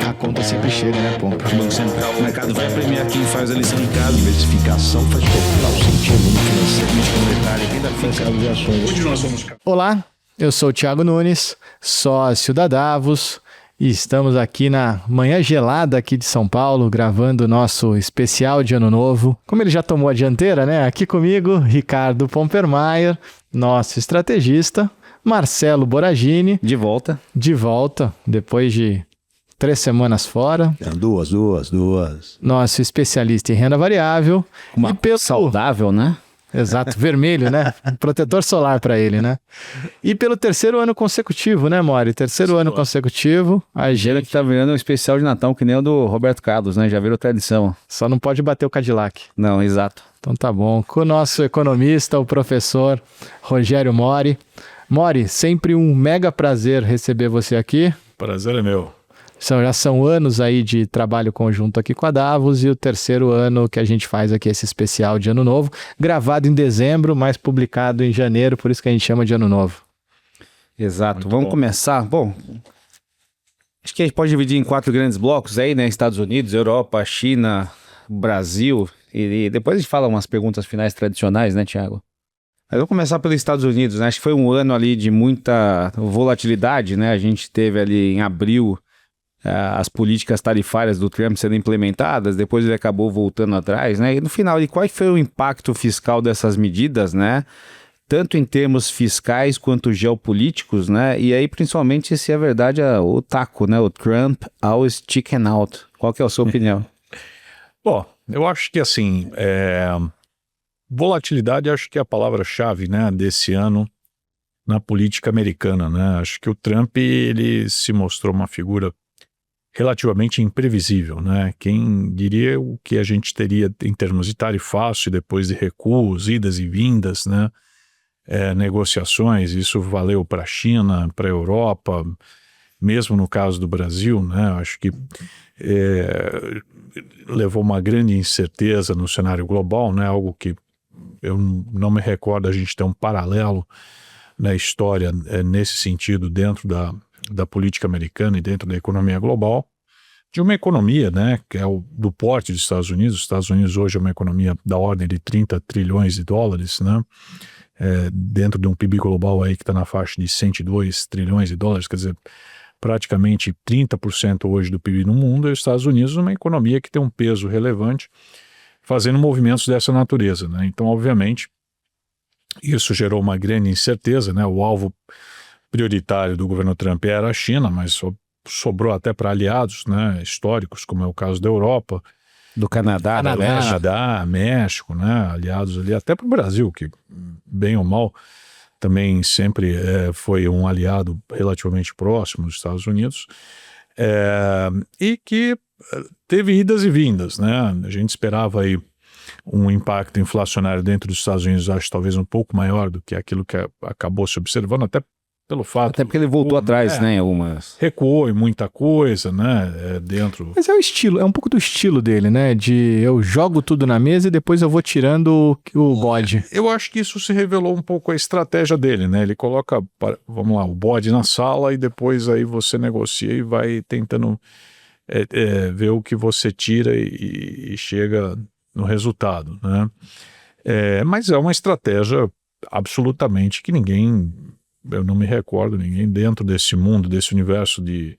A conta sempre chega, né, Pompa? O Banco Central, o mercado vai premiar quem faz a lição de casa. Diversificação faz total sentido no financiamento monetário, renda fixa de ações. Onde nós somos? Olá, eu sou o Thiago Nunes, sócio da Davos, e estamos aqui na manhã gelada aqui de São Paulo, gravando o nosso especial de Ano Novo. Como ele já tomou a dianteira, né? Aqui comigo, Ricardo Pompermayer, nosso estrategista, Marcelo Boragini. De volta, depois de 3 semanas fora. Duas. Nosso especialista em renda variável. Uma e pelo... saudável, né? Exato, vermelho, né? Protetor solar para ele, né? E pelo 3º ano consecutivo, né, Mori? 3º ano consecutivo, a Gera gente que tá virando um especial de Natal, que nem o do Roberto Carlos, né? Já virou tradição. só não pode bater o Cadillac. Não, exato. Então tá bom. Com o nosso economista, o professor Rogério Mori. Mori, sempre um mega prazer receber você aqui. Prazer é meu. Já são anos aí de trabalho conjunto aqui com a Davos e o 3º ano que a gente faz aqui esse especial de Ano Novo, gravado em dezembro, mas publicado em janeiro, por isso que a gente chama de Ano Novo. Exato. Muito Vamos bom. começar. Bom, acho que a gente pode dividir em 4 grandes blocos aí, né? Estados Unidos, Europa, China, Brasil. E depois a gente fala umas perguntas finais tradicionais, né, Thiago? Mas vamos começar pelos Estados Unidos, né? Acho que foi um ano ali de muita volatilidade, né? A gente teve ali em abril as políticas tarifárias do Trump sendo implementadas, depois ele acabou voltando atrás, né? E no final, qual foi o impacto fiscal dessas medidas, né? Tanto em termos fiscais quanto geopolíticos, né? E aí, principalmente, se é verdade, o taco, né? O Trump always chicken out. Qual que é a sua opinião? Bom, eu acho que assim, volatilidade acho que é a palavra-chave, né, desse ano na política americana, né? Acho que o Trump, ele se mostrou uma figura relativamente imprevisível, né? Quem diria o que a gente teria em termos de tarifaço e depois de recuos, idas e vindas, né? Negociações, isso valeu para a China, para a Europa, mesmo no caso do Brasil, né? Acho que levou uma grande incerteza no cenário global, né? Algo que eu não me recordo a gente ter um paralelo na história nesse sentido dentro da política americana e dentro da economia global, de uma economia, né, que é do porte dos Estados Unidos. Os Estados Unidos hoje é uma economia da ordem de 30 trilhões de dólares, né, dentro de um PIB global aí que está na faixa de 102 trilhões de dólares, quer dizer, praticamente 30% hoje do PIB no mundo, e os Estados Unidos é uma economia que tem um peso relevante fazendo movimentos dessa natureza, né. Então, obviamente, isso gerou uma grande incerteza, né, o alvo prioritário do governo Trump era a China, mas sobrou até para aliados, né, históricos, como é o caso da Europa, Do Canadá, da Canadá, México, né, aliados ali, até para o Brasil, que bem ou mal também sempre foi um aliado relativamente próximo dos Estados Unidos, e que teve idas e vindas, né, a gente esperava aí um impacto inflacionário dentro dos Estados Unidos, acho talvez um pouco maior do que aquilo que acabou se observando, até pelo fato... Até porque ele voltou atrás, né, em algumas... Recuou em muita coisa, né, dentro... Mas é o estilo, é um pouco do estilo dele, né? De eu jogo tudo na mesa e depois eu vou tirando o bode. Eu acho que isso se revelou um pouco a estratégia dele, né? Ele coloca, vamos lá, o bode na sala e depois aí você negocia e vai tentando ver o que você tira e chega no resultado, né? Mas é uma estratégia absolutamente que ninguém... Eu não me recordo, ninguém dentro desse mundo, desse universo de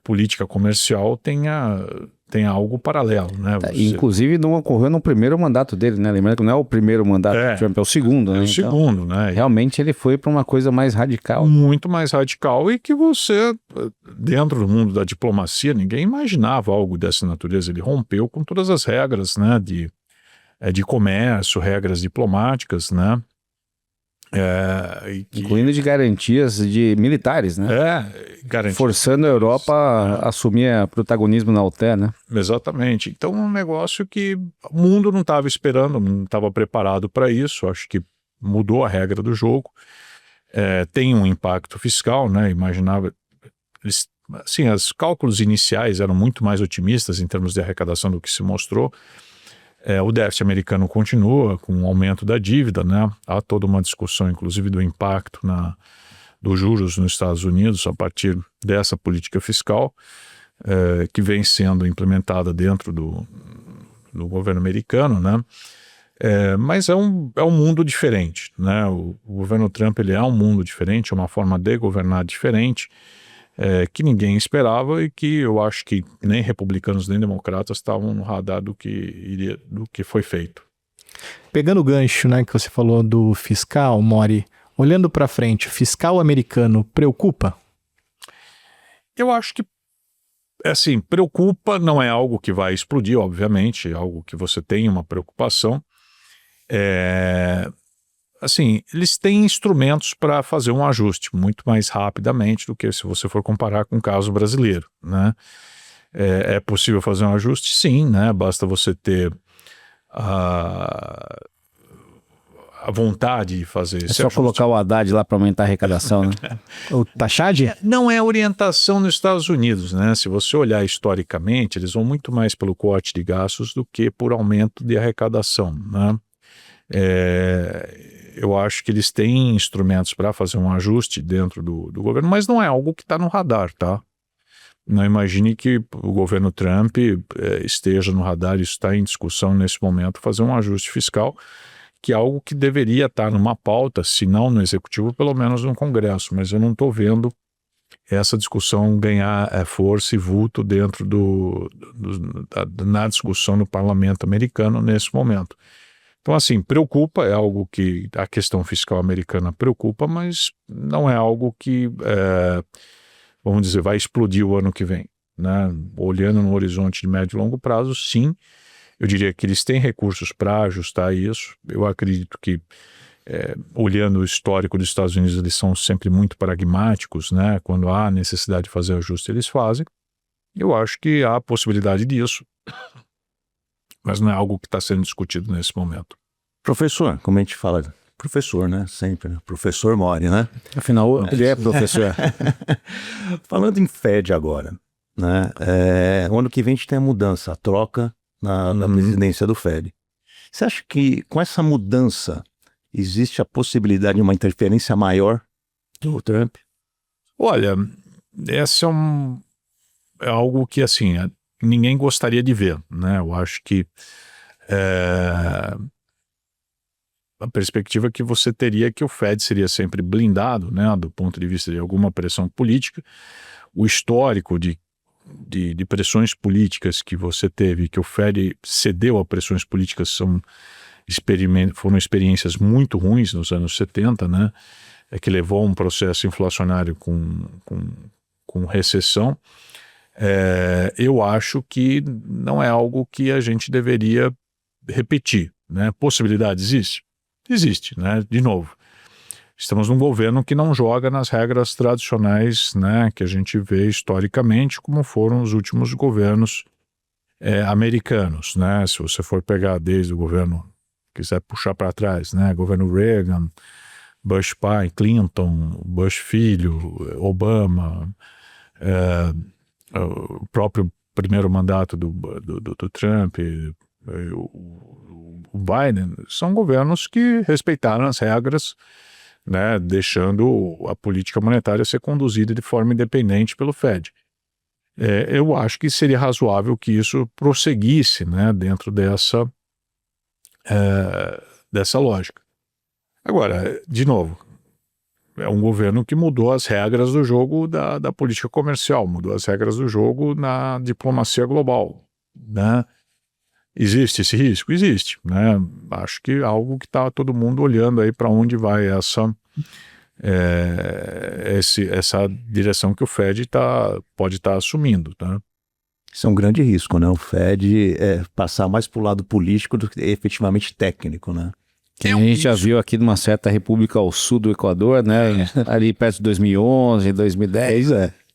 política comercial tenha algo paralelo, né? Inclusive não ocorreu no primeiro mandato dele, né? Lembrando que não é o primeiro mandato do Trump, é o segundo, né? É o Então, segundo, né? realmente ele foi para uma coisa mais radical. Muito mais radical e que você, dentro do mundo da diplomacia, ninguém imaginava algo dessa natureza. Ele rompeu com todas as regras, né? De comércio, regras diplomáticas, né? Incluindo de garantias de militares, né? Garantia. Forçando a Europa a assumir protagonismo na OTAN, né? Exatamente. Então, um negócio que o mundo não estava esperando, não estava preparado para isso. Acho que mudou a regra do jogo. Tem um impacto fiscal, né? Imaginava... Assim, os cálculos iniciais eram muito mais otimistas em termos de arrecadação do que se mostrou. O déficit americano continua com o aumento da dívida, né? Há toda uma discussão, inclusive, do impacto dos juros nos Estados Unidos a partir dessa política fiscal que vem sendo implementada dentro do governo americano, né? Mas é um mundo diferente, né? O governo Trump ele é um mundo diferente, é uma forma de governar diferente, que ninguém esperava e que eu acho que nem republicanos nem democratas estavam no radar do que foi feito. Pegando o gancho, né, que você falou do fiscal, Mori, olhando para frente, o fiscal americano preocupa? Eu acho que, assim, preocupa, não é algo que vai explodir, obviamente, é algo que você tem uma preocupação. Assim, eles têm instrumentos para fazer um ajuste muito mais rapidamente do que se você for comparar com o caso brasileiro, né? É possível fazer um ajuste? Sim, né? Basta você ter a vontade de fazer esse só ajuste. colocar o Haddad lá para aumentar a arrecadação, né? O Taxade? Não é orientação nos Estados Unidos, né? Se você olhar historicamente, eles vão muito mais pelo corte de gastos do que por aumento de arrecadação, né? Eu acho que eles têm instrumentos para fazer um ajuste dentro do governo, mas não é algo que está no radar, tá? Não imagine que o governo Trump esteja no radar, isso está em discussão nesse momento, fazer um ajuste fiscal, que é algo que deveria estar numa pauta, se não no executivo, pelo menos no Congresso, mas eu não estou vendo essa discussão ganhar força e vulto dentro na discussão no parlamento americano nesse momento. Então, assim, preocupa, é algo que a questão fiscal americana preocupa, mas não é algo que, vamos dizer, vai explodir o ano que vem, né? Olhando no horizonte de médio e longo prazo, sim, eu diria que eles têm recursos para ajustar isso. Eu acredito que, olhando o histórico dos Estados Unidos, eles são sempre muito pragmáticos, né? Quando há necessidade de fazer ajuste, eles fazem. Eu acho que há possibilidade disso, mas não é algo que está sendo discutido nesse momento. Professor, como a gente fala, professor, né? Sempre, né? Professor Mori, né? Afinal, ele é professor. Falando em Fed agora, né? O ano que vem a gente tem a mudança, a troca na presidência do Fed. Você acha que com essa mudança existe a possibilidade de uma interferência maior do Trump? Olha, essa é algo que, assim, ninguém gostaria de ver, né? Eu acho que a perspectiva que você teria que o Fed seria sempre blindado, né, do ponto de vista de alguma pressão política. O histórico de pressões políticas que você teve, que o Fed cedeu a pressões políticas, foram experiências muito ruins nos anos 70, né, que levou a um processo inflacionário com recessão. Eu acho que não é algo que a gente deveria repetir, né? Possibilidade existe? Existe, né? De novo, estamos num governo que não joga nas regras tradicionais, né, que a gente vê historicamente como foram os últimos governos americanos, né? Se você for pegar desde o governo, quiser puxar para trás, né, governo Reagan, Bush pai, Clinton, Bush filho, Obama, o próprio primeiro mandato do Trump, o Biden, são governos que respeitaram as regras, né, deixando a política monetária ser conduzida de forma independente pelo Fed. Eu acho que seria razoável que isso prosseguisse, né, dentro dessa lógica. Agora, de novo, é um governo que mudou as regras do jogo da política comercial, mudou as regras do jogo na diplomacia global, né? Existe esse risco? Existe, né? Acho que é algo que está todo mundo olhando aí para onde vai essa direção que o Fed pode estar assumindo, tá? Isso é um grande risco, né? O Fed passar mais para o lado político do que efetivamente técnico, né? Que a gente já viu aqui numa certa república ao sul do Equador, né? Ali perto de 2011, 2010.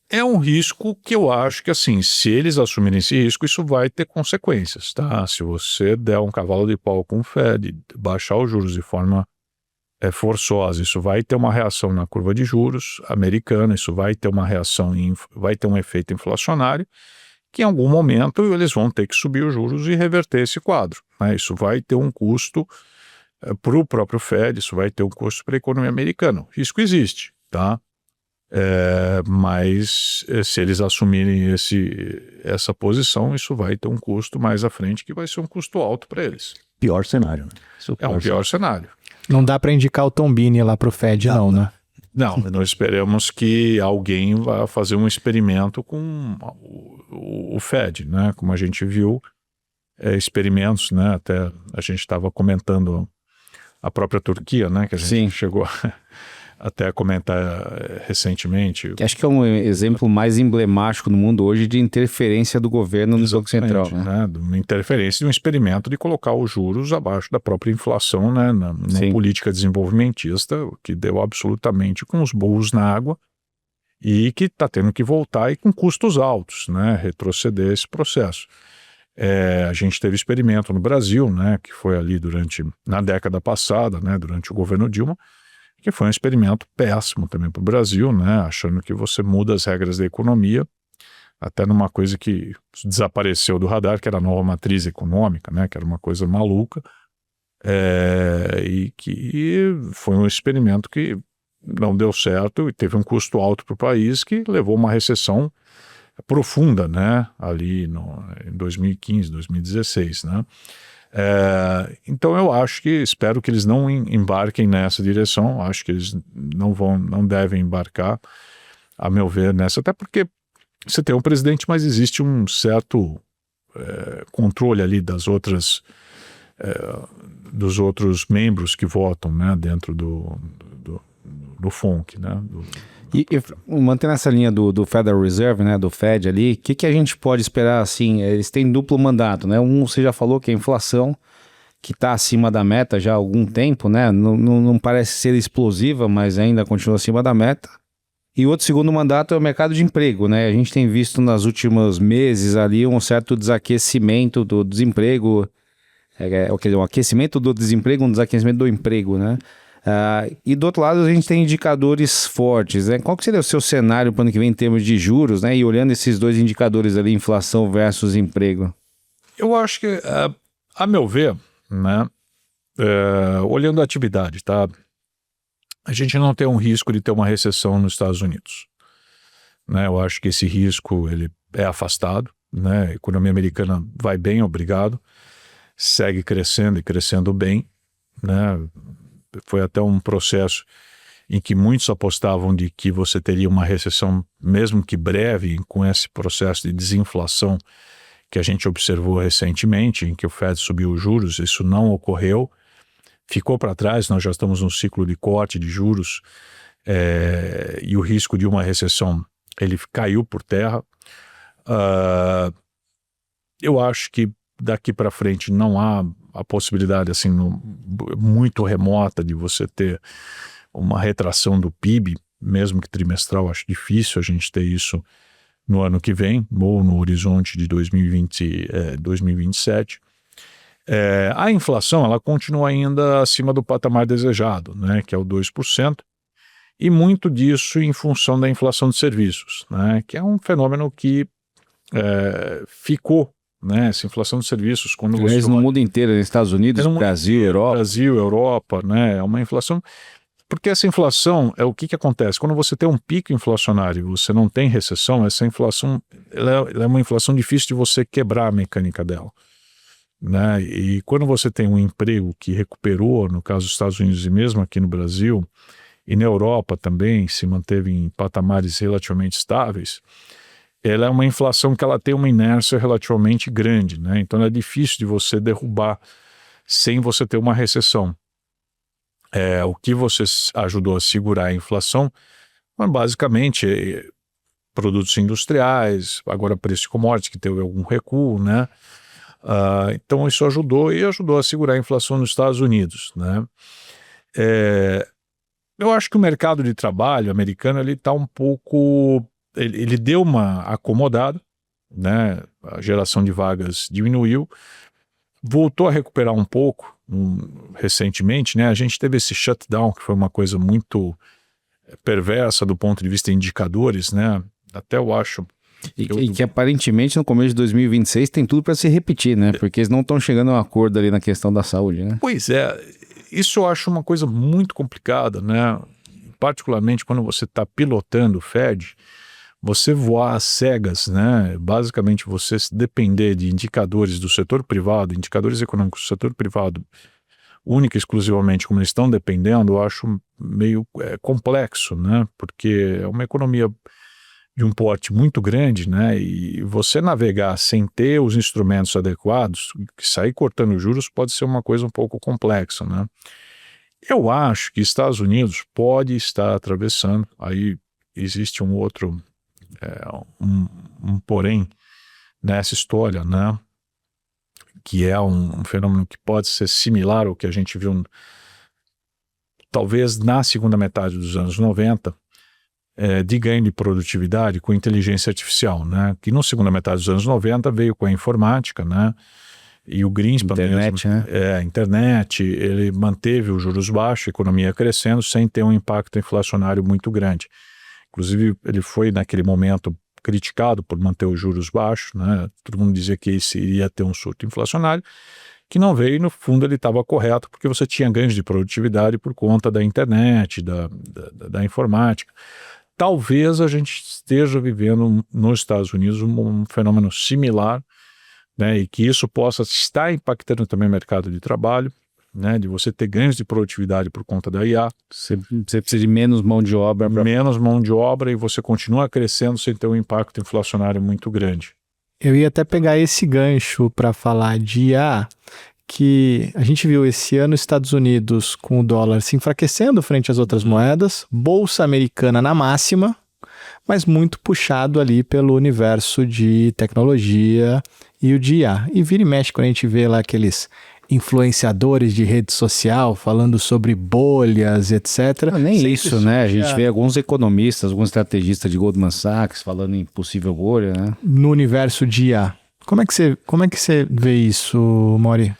É um risco que eu acho que, assim, se eles assumirem esse risco, isso vai ter consequências, tá? Se você der um cavalo de pau com o Fed, baixar os juros de forma forçosa, isso vai ter uma reação na curva de juros americana, isso vai ter uma reação, vai ter um efeito inflacionário, que em algum momento eles vão ter que subir os juros e reverter esse quadro, né? Isso vai ter um custo para o próprio Fed, isso vai ter um custo para a economia americana. O risco existe, tá? Mas se eles assumirem essa posição, isso vai ter um custo mais à frente, que vai ser um custo alto para eles. Pior cenário, né? É um pior cenário. Não dá para indicar o Tombini lá pro Fed, não, né? Não, nós esperamos que alguém vá fazer um experimento com o Fed, né? Como a gente viu, experimentos, né? Até a gente estava comentando a própria Turquia, né? Que a gente chegou até a comentar recentemente. Que acho que é um exemplo mais emblemático no mundo hoje de interferência do governo no Banco Central. Né? De uma interferência, de um experimento de colocar os juros abaixo da própria inflação, né? na política desenvolvimentista, que deu absolutamente com os burros na água e que está tendo que voltar e com custos altos, né? Retroceder esse processo. A gente teve experimento no Brasil, né? Que foi ali na década passada, né? Durante o governo Dilma, que foi um experimento péssimo também para o Brasil, né? Achando que você muda as regras da economia, até numa coisa que desapareceu do radar, que era a nova matriz econômica, né? Que era uma coisa maluca, e que foi um experimento que não deu certo e teve um custo alto para o país, que levou a uma recessão profunda, né? Ali em 2015, 2016, né? Então eu espero que eles não embarquem nessa direção, acho que eles não devem embarcar, a meu ver, nessa, até porque você tem um presidente, mas existe um certo controle ali dos outros membros que votam, né, dentro do FONC, né? E mantendo essa linha do Federal Reserve, né, do Fed ali, o que a gente pode esperar, assim? Eles têm duplo mandato, né? Você já falou que a inflação, que está acima da meta já há algum tempo, né? Não parece ser explosiva, mas ainda continua acima da meta. E o outro segundo mandato é o mercado de emprego, né? A gente tem visto nos últimos meses ali um certo desaquecimento do desemprego, um aquecimento do desemprego, um desaquecimento do emprego, né? E do outro lado a gente tem indicadores fortes, né? Qual que seria o seu cenário para o ano que vem em termos de juros, né? E olhando esses dois indicadores ali, inflação versus emprego? Eu acho que, a meu ver, né? Olhando a atividade, tá? A gente não tem um risco de ter uma recessão nos Estados Unidos, né? Eu acho que esse risco ele é afastado, né? A economia americana vai bem, obrigado, segue crescendo e crescendo bem, né? Foi até um processo em que muitos apostavam de que você teria uma recessão, mesmo que breve, com esse processo de desinflação que a gente observou recentemente, em que o Fed subiu os juros. Isso não ocorreu, ficou para trás, nós já estamos num ciclo de corte de juros, e o risco de uma recessão ele caiu por terra. Eu acho que daqui para frente não há a possibilidade assim muito remota de você ter uma retração do PIB, mesmo que trimestral. Acho difícil a gente ter isso no ano que vem ou no horizonte de 2027. A inflação ela continua ainda acima do patamar desejado, né, que é o 2%, e muito disso em função da inflação de serviços, né, que é um fenômeno que ficou, né, essa inflação de serviços quando você no mundo inteiro, nos Estados Unidos, Brasil, Europa, né, é uma inflação, porque essa inflação o que acontece quando você tem um pico inflacionário e você não tem recessão. Essa inflação ela é uma inflação difícil de você quebrar a mecânica dela, né, e quando você tem um emprego que recuperou, no caso dos Estados Unidos e mesmo aqui no Brasil e na Europa também se manteve em patamares relativamente estáveis, ela é uma inflação que ela tem uma inércia relativamente grande, né? Então é difícil de você derrubar sem você ter uma recessão. O que você ajudou a segurar a inflação, basicamente produtos industriais, agora preço de commodities que teve algum recuo, né? Então isso ajudou a segurar a inflação nos Estados Unidos, né? Eu acho que o mercado de trabalho americano ele está um pouco... Ele deu uma acomodada, né? A geração de vagas diminuiu, voltou a recuperar um pouco recentemente, né? A gente teve esse shutdown, que foi uma coisa muito perversa do ponto de vista de indicadores, né? Até eu acho... E que aparentemente no começo de 2026 tem tudo para se repetir, né? Porque eles não estão chegando a um acordo ali na questão da saúde, né? Pois é, isso eu acho uma coisa muito complicada, né? particularmente quando você está pilotando o Fed, você voar às cegas, né? Basicamente você depender de indicadores do setor privado, indicadores econômicos do setor privado, única e exclusivamente como eles estão dependendo, eu acho meio complexo, né? Porque é uma economia de um porte muito grande, né? E você navegar sem ter os instrumentos adequados, sair cortando juros pode ser uma coisa um pouco complexa, né? Eu acho que Estados Unidos pode estar atravessando, aí existe um outro, um porém nessa história, né? Que é um fenômeno que pode ser similar ao que a gente viu talvez na segunda metade dos anos 90, de ganho de produtividade com inteligência artificial, né? Que na segunda metade dos anos 90 veio com a informática, né? E o Greenspan Internet, mesmo, né? Internet, ele manteve os juros baixos, a economia crescendo sem ter um impacto inflacionário muito grande. Inclusive, ele foi naquele momento criticado por manter os juros baixos, né? Todo mundo dizia que esse iria ter um surto inflacionário, que não veio, e no fundo ele estava correto, porque você tinha ganhos de produtividade por conta da internet, da informática. Talvez a gente esteja vivendo nos Estados Unidos um fenômeno similar, né, e que isso possa estar impactando também o mercado de trabalho, né, de você ter ganhos de produtividade por conta da IA. Você precisa de menos mão de obra. Menos mão de obra e você continua crescendo sem ter um impacto inflacionário muito grande. Eu ia até pegar esse gancho para falar de IA, que a gente viu esse ano os Estados Unidos com o dólar se enfraquecendo frente às outras moedas, bolsa americana na máxima, mas muito puxado ali pelo universo de tecnologia e o de IA. E vira e mexe quando a gente vê lá aqueles influenciadores de rede social falando sobre bolhas, etc. Nem isso, né? A gente vê alguns economistas, alguns estrategistas de Goldman Sachs falando em possível bolha, né? No universo de IA. Como é que você vê isso, Maury?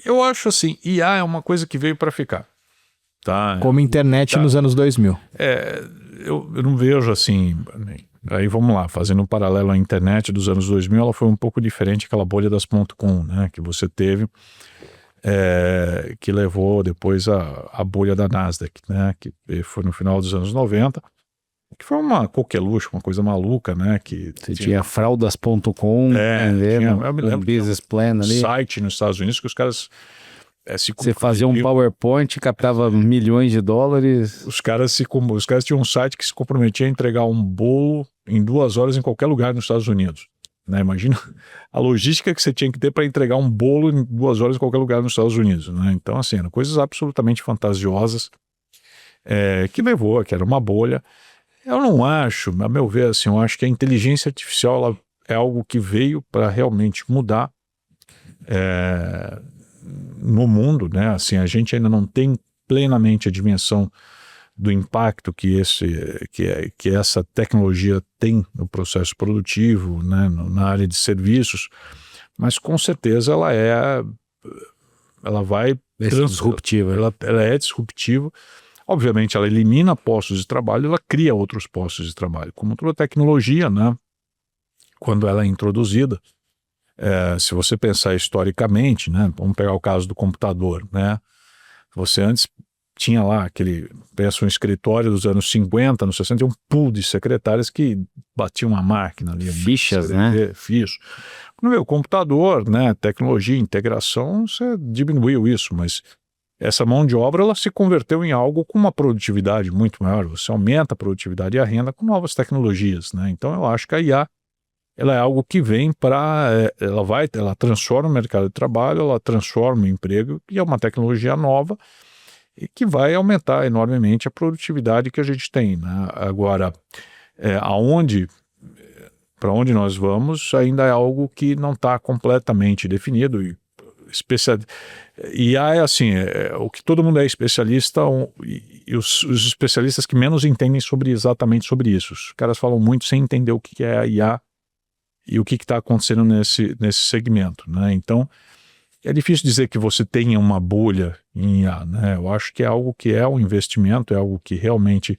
Eu acho assim, IA é uma coisa que veio para ficar. Tá? Como internet nos anos 2000. Eu não vejo assim. Aí vamos lá, fazendo um paralelo à internet dos anos 2000, ela foi um pouco diferente daquela bolha das .com, né, que você teve, que levou depois a bolha da Nasdaq, né, que foi no final dos anos 90, que foi uma coqueluche, uma coisa maluca, né, que você tinha fraudas.com, um business plan ali. Site nos Estados Unidos que os caras você fazia um PowerPoint, captava milhões de dólares. Os caras tinham um site que se comprometia a entregar um bolo em 2 horas em qualquer lugar nos Estados Unidos. Né? Imagina a logística que você tinha que ter para entregar um bolo em 2 horas em qualquer lugar nos Estados Unidos. Né? Então, assim, eram coisas absolutamente fantasiosas que levou, que era uma bolha. Eu não acho, a meu ver, assim, eu acho que a inteligência artificial ela é algo que veio para realmente mudar no mundo, né? Assim, a gente ainda não tem plenamente a dimensão do impacto que essa tecnologia tem no processo produtivo, né? Na área de serviços, mas com certeza ela vai disruptiva. Ela é disruptiva. Obviamente, ela elimina postos de trabalho, ela cria outros postos de trabalho, como toda tecnologia, né? Quando ela é introduzida. Se você pensar historicamente, né, vamos pegar o caso do computador, né, você antes tinha lá pensa um escritório dos anos 50, anos 60, um pool de secretárias que batiam uma máquina ali. Fichas, né? Fichas. Quando veio o computador, né, tecnologia, integração, você diminuiu isso, mas essa mão de obra ela se converteu em algo com uma produtividade muito maior, você aumenta a produtividade e a renda com novas tecnologias, né, então eu acho que a IA ela é algo que vem ela transforma o mercado de trabalho, ela transforma o emprego, e é uma tecnologia nova e que vai aumentar enormemente a produtividade que a gente tem, né? Agora, para onde nós vamos ainda é algo que não está completamente definido. E é assim, o que todo mundo é especialista e os especialistas que menos entendem exatamente sobre isso. Os caras falam muito sem entender o que é a IA e o que está acontecendo nesse segmento, né? Então, é difícil dizer que você tenha uma bolha em IA, né? Eu acho que é algo que é um investimento, é algo que realmente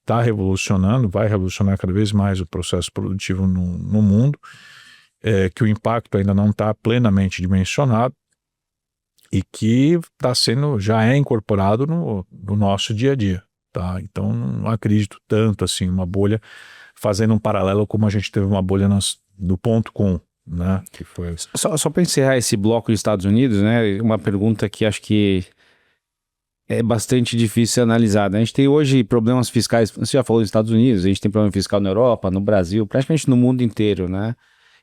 está revolucionando, vai revolucionar cada vez mais o processo produtivo no mundo, que o impacto ainda não está plenamente dimensionado e que já é incorporado no nosso dia a dia. tá? Então não acredito tanto assim uma bolha, fazendo um paralelo como a gente teve uma bolha do ponto com, né? Que foi... Só para encerrar esse bloco dos Estados Unidos, né? Uma pergunta que acho que é bastante difícil analisar, né? A gente tem hoje problemas fiscais, você já falou dos Estados Unidos, a gente tem problema fiscal na Europa, no Brasil, praticamente no mundo inteiro, né?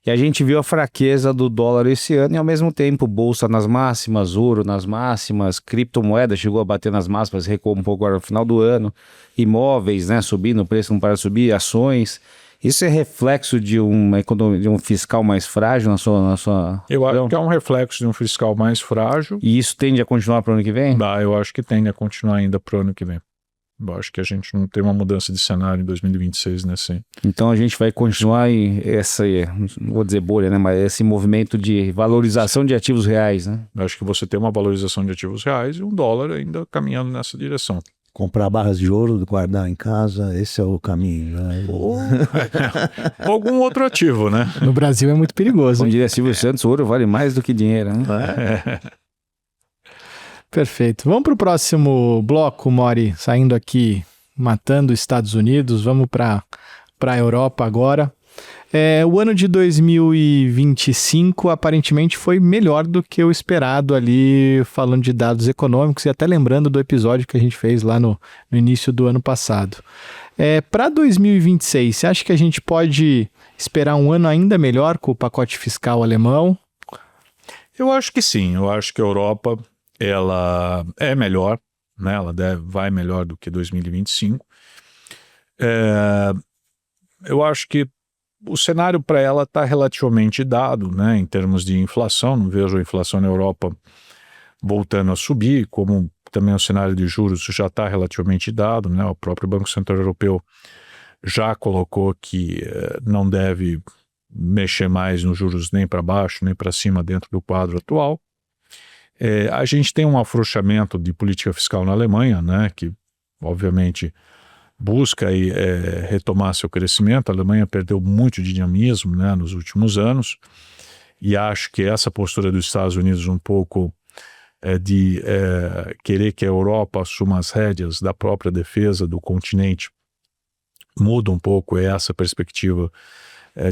E a gente viu a fraqueza do dólar esse ano e ao mesmo tempo bolsa nas máximas, ouro nas máximas, criptomoeda chegou a bater nas máximas, recuou um pouco agora no final do ano, imóveis, né, subindo, o preço não para de subir, ações. Isso é reflexo de uma economia, de um fiscal mais frágil na sua... Eu acho que é um reflexo de um fiscal mais frágil. E isso tende a continuar para o ano que vem? Eu acho que tende a continuar ainda para o ano que vem. Eu acho que a gente não tem uma mudança de cenário em 2026, né? Sim. Então a gente vai continuar em essa, não vou dizer bolha, né? Mas esse movimento de valorização de ativos reais, né? Eu acho que você tem uma valorização de ativos reais e um dólar ainda caminhando nessa direção. Comprar barras de ouro, guardar em casa, esse é o caminho. Né? Ou algum outro ativo, né? No Brasil é muito perigoso. Como diria Silvio Santos, ouro vale mais do que dinheiro, né? Perfeito. Vamos para o próximo bloco, Mori, saindo aqui, matando os Estados Unidos, vamos para a Europa agora. O ano de 2025 aparentemente foi melhor do que o esperado ali, falando de dados econômicos e até lembrando do episódio que a gente fez lá no início do ano passado. Para 2026, você acha que a gente pode esperar um ano ainda melhor com o pacote fiscal alemão? Eu acho que sim, eu acho que a Europa ela é melhor, né? Ela vai melhor do que 2025. Eu acho que o cenário para ela está relativamente dado, né? Em termos de inflação, não vejo a inflação na Europa voltando a subir, como também o cenário de juros já está relativamente dado, né? O próprio Banco Central Europeu já colocou que não deve mexer mais nos juros nem para baixo nem para cima dentro do quadro atual. A gente tem um afrouxamento de política fiscal na Alemanha, né, que obviamente busca aí, retomar seu crescimento. A Alemanha perdeu muito dinamismo, né, nos últimos anos, e acho que essa postura dos Estados Unidos um pouco de querer que a Europa assuma as rédeas da própria defesa do continente muda um pouco essa perspectiva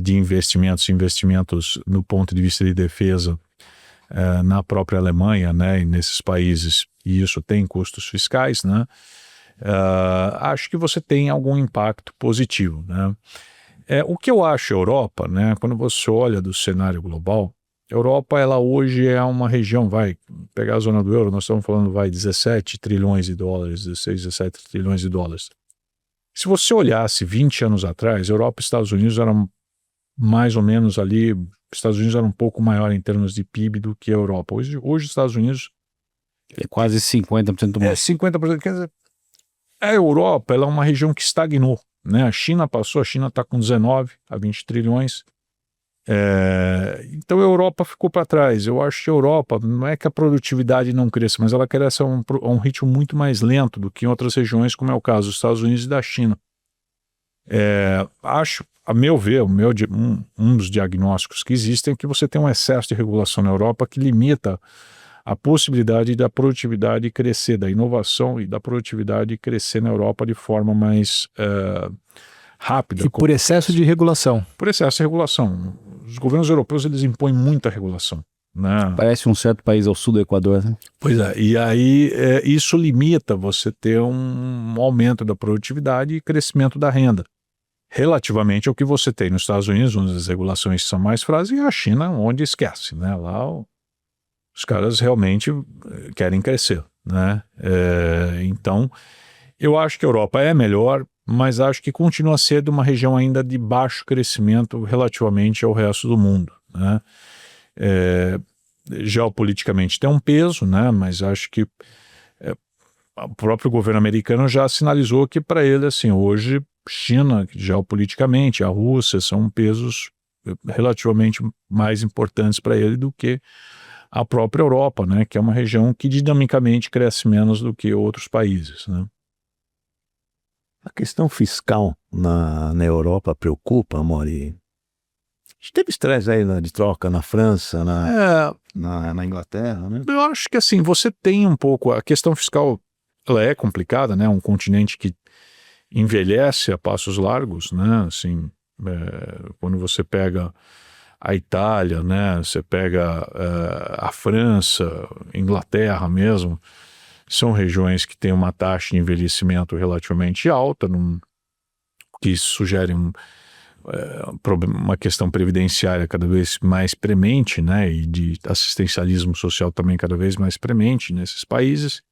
de investimentos no ponto de vista de defesa na própria Alemanha, né, e nesses países, e isso tem custos fiscais, né? Acho que você tem algum impacto positivo, né? O que eu acho a Europa, né, quando você olha do cenário global, a Europa, ela hoje é uma região, vai pegar a zona do euro, nós estamos falando, 17 trilhões de dólares, 16, 17 trilhões de dólares. Se você olhasse 20 anos atrás, Europa e Estados Unidos eram mais ou menos ali, Estados Unidos era um pouco maior em termos de PIB do que a Europa. Hoje os Estados Unidos é quase 50% mais. 50%. Quer dizer, a Europa ela é uma região que estagnou, né? A China está com 19 a 20 trilhões. Então a Europa ficou para trás. Eu acho que a Europa, não é que a produtividade não cresça, mas ela cresce a um ritmo muito mais lento do que em outras regiões, como é o caso dos Estados Unidos e da China. Acho, a meu ver, um dos diagnósticos que existem é que você tem um excesso de regulação na Europa que limita a possibilidade da produtividade crescer, da inovação e da produtividade crescer na Europa de forma mais rápida. E por excesso de regulação. Por excesso de regulação. Os governos europeus, eles impõem muita regulação, né? Parece um certo país ao sul do Equador, né? Pois é, e aí isso limita você ter um aumento da produtividade e crescimento da renda. Relativamente ao que você tem nos Estados Unidos, onde as regulações são mais frágeis, e a China, onde esquece, né? Lá os caras realmente querem crescer, né? Então, eu acho que a Europa é melhor, mas acho que continua sendo uma região ainda de baixo crescimento relativamente ao resto do mundo, né? Geopoliticamente tem um peso, né? Mas acho que o próprio governo americano já sinalizou que para ele, assim, hoje China, geopoliticamente, a Rússia são pesos relativamente mais importantes para ele do que a própria Europa, né, que é uma região que dinamicamente cresce menos do que outros países, né? A questão fiscal na Europa preocupa, Mori? A gente teve estresse aí de troca na França, na Inglaterra, né? Eu acho que assim, você tem um pouco a questão fiscal. ela é complicada, né? Um continente que envelhece a passos largos, né? Assim, quando você pega a Itália, né? Você pega a França, Inglaterra mesmo, são regiões que têm uma taxa de envelhecimento relativamente alta, que sugere uma questão previdenciária cada vez mais premente, né? E de assistencialismo social também cada vez mais premente nesses países,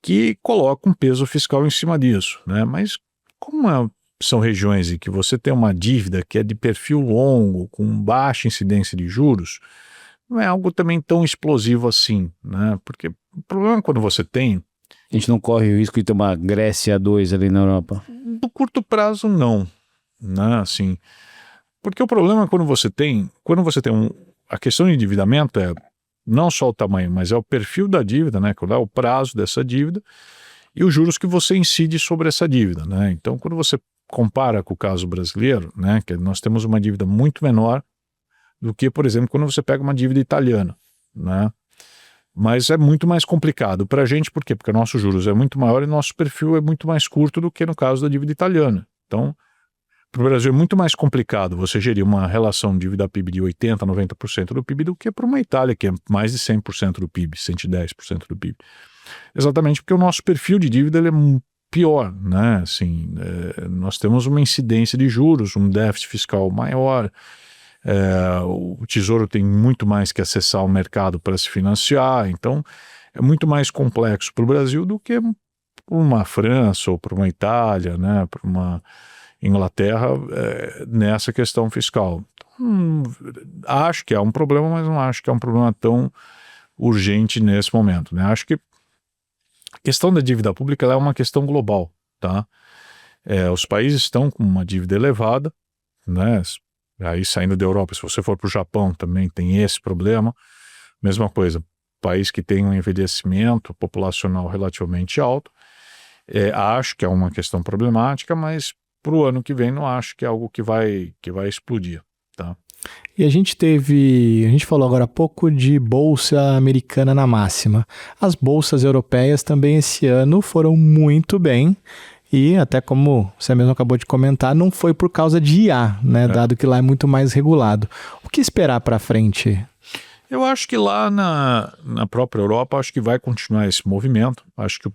que coloca um peso fiscal em cima disso, né? Mas como são regiões em que você tem uma dívida que é de perfil longo, com baixa incidência de juros, não é algo também tão explosivo assim, né? Porque o problema é quando você tem... A gente não corre o risco de ter uma Grécia 2 ali na Europa? No curto prazo, não, né? Assim, porque o problema é quando você tem a questão de endividamento é não só o tamanho, mas é o perfil da dívida, né? Qual é o prazo dessa dívida e os juros que você incide sobre essa dívida, né? Então, quando você compara com o caso brasileiro, né? Que nós temos uma dívida muito menor do que, por exemplo, quando você pega uma dívida italiana, né? Mas é muito mais complicado para a gente, por quê? Porque nossos juros é muito maior e nosso perfil é muito mais curto do que no caso da dívida italiana. Então, para o Brasil é muito mais complicado você gerir uma relação dívida-PIB de 80%, 90% do PIB do que para uma Itália, que é mais de 100% do PIB, 110% do PIB. Exatamente porque o nosso perfil de dívida ele é pior, né? Assim, nós temos uma incidência de juros, um déficit fiscal maior, o Tesouro tem muito mais que acessar o mercado para se financiar, então é muito mais complexo para o Brasil do que para uma França ou para uma Itália, né? Para uma Inglaterra nessa questão fiscal. Acho que é um problema, mas não acho que é um problema tão urgente nesse momento, né? Acho que a questão da dívida pública ela é uma questão global, tá? Os países estão com uma dívida elevada, né? Aí saindo da Europa, se você for para o Japão também tem esse problema. Mesma coisa, país que tem um envelhecimento populacional relativamente alto. Acho que é uma questão problemática, mas para o ano que vem não acho que é algo que vai explodir, tá? E a gente falou agora há pouco de bolsa americana na máxima. As bolsas europeias também esse ano foram muito bem e até como você mesmo acabou de comentar, não foi por causa de IA, né? Dado que lá é muito mais regulado. O que esperar para frente? Eu acho que lá na própria Europa, acho que vai continuar esse movimento. Acho que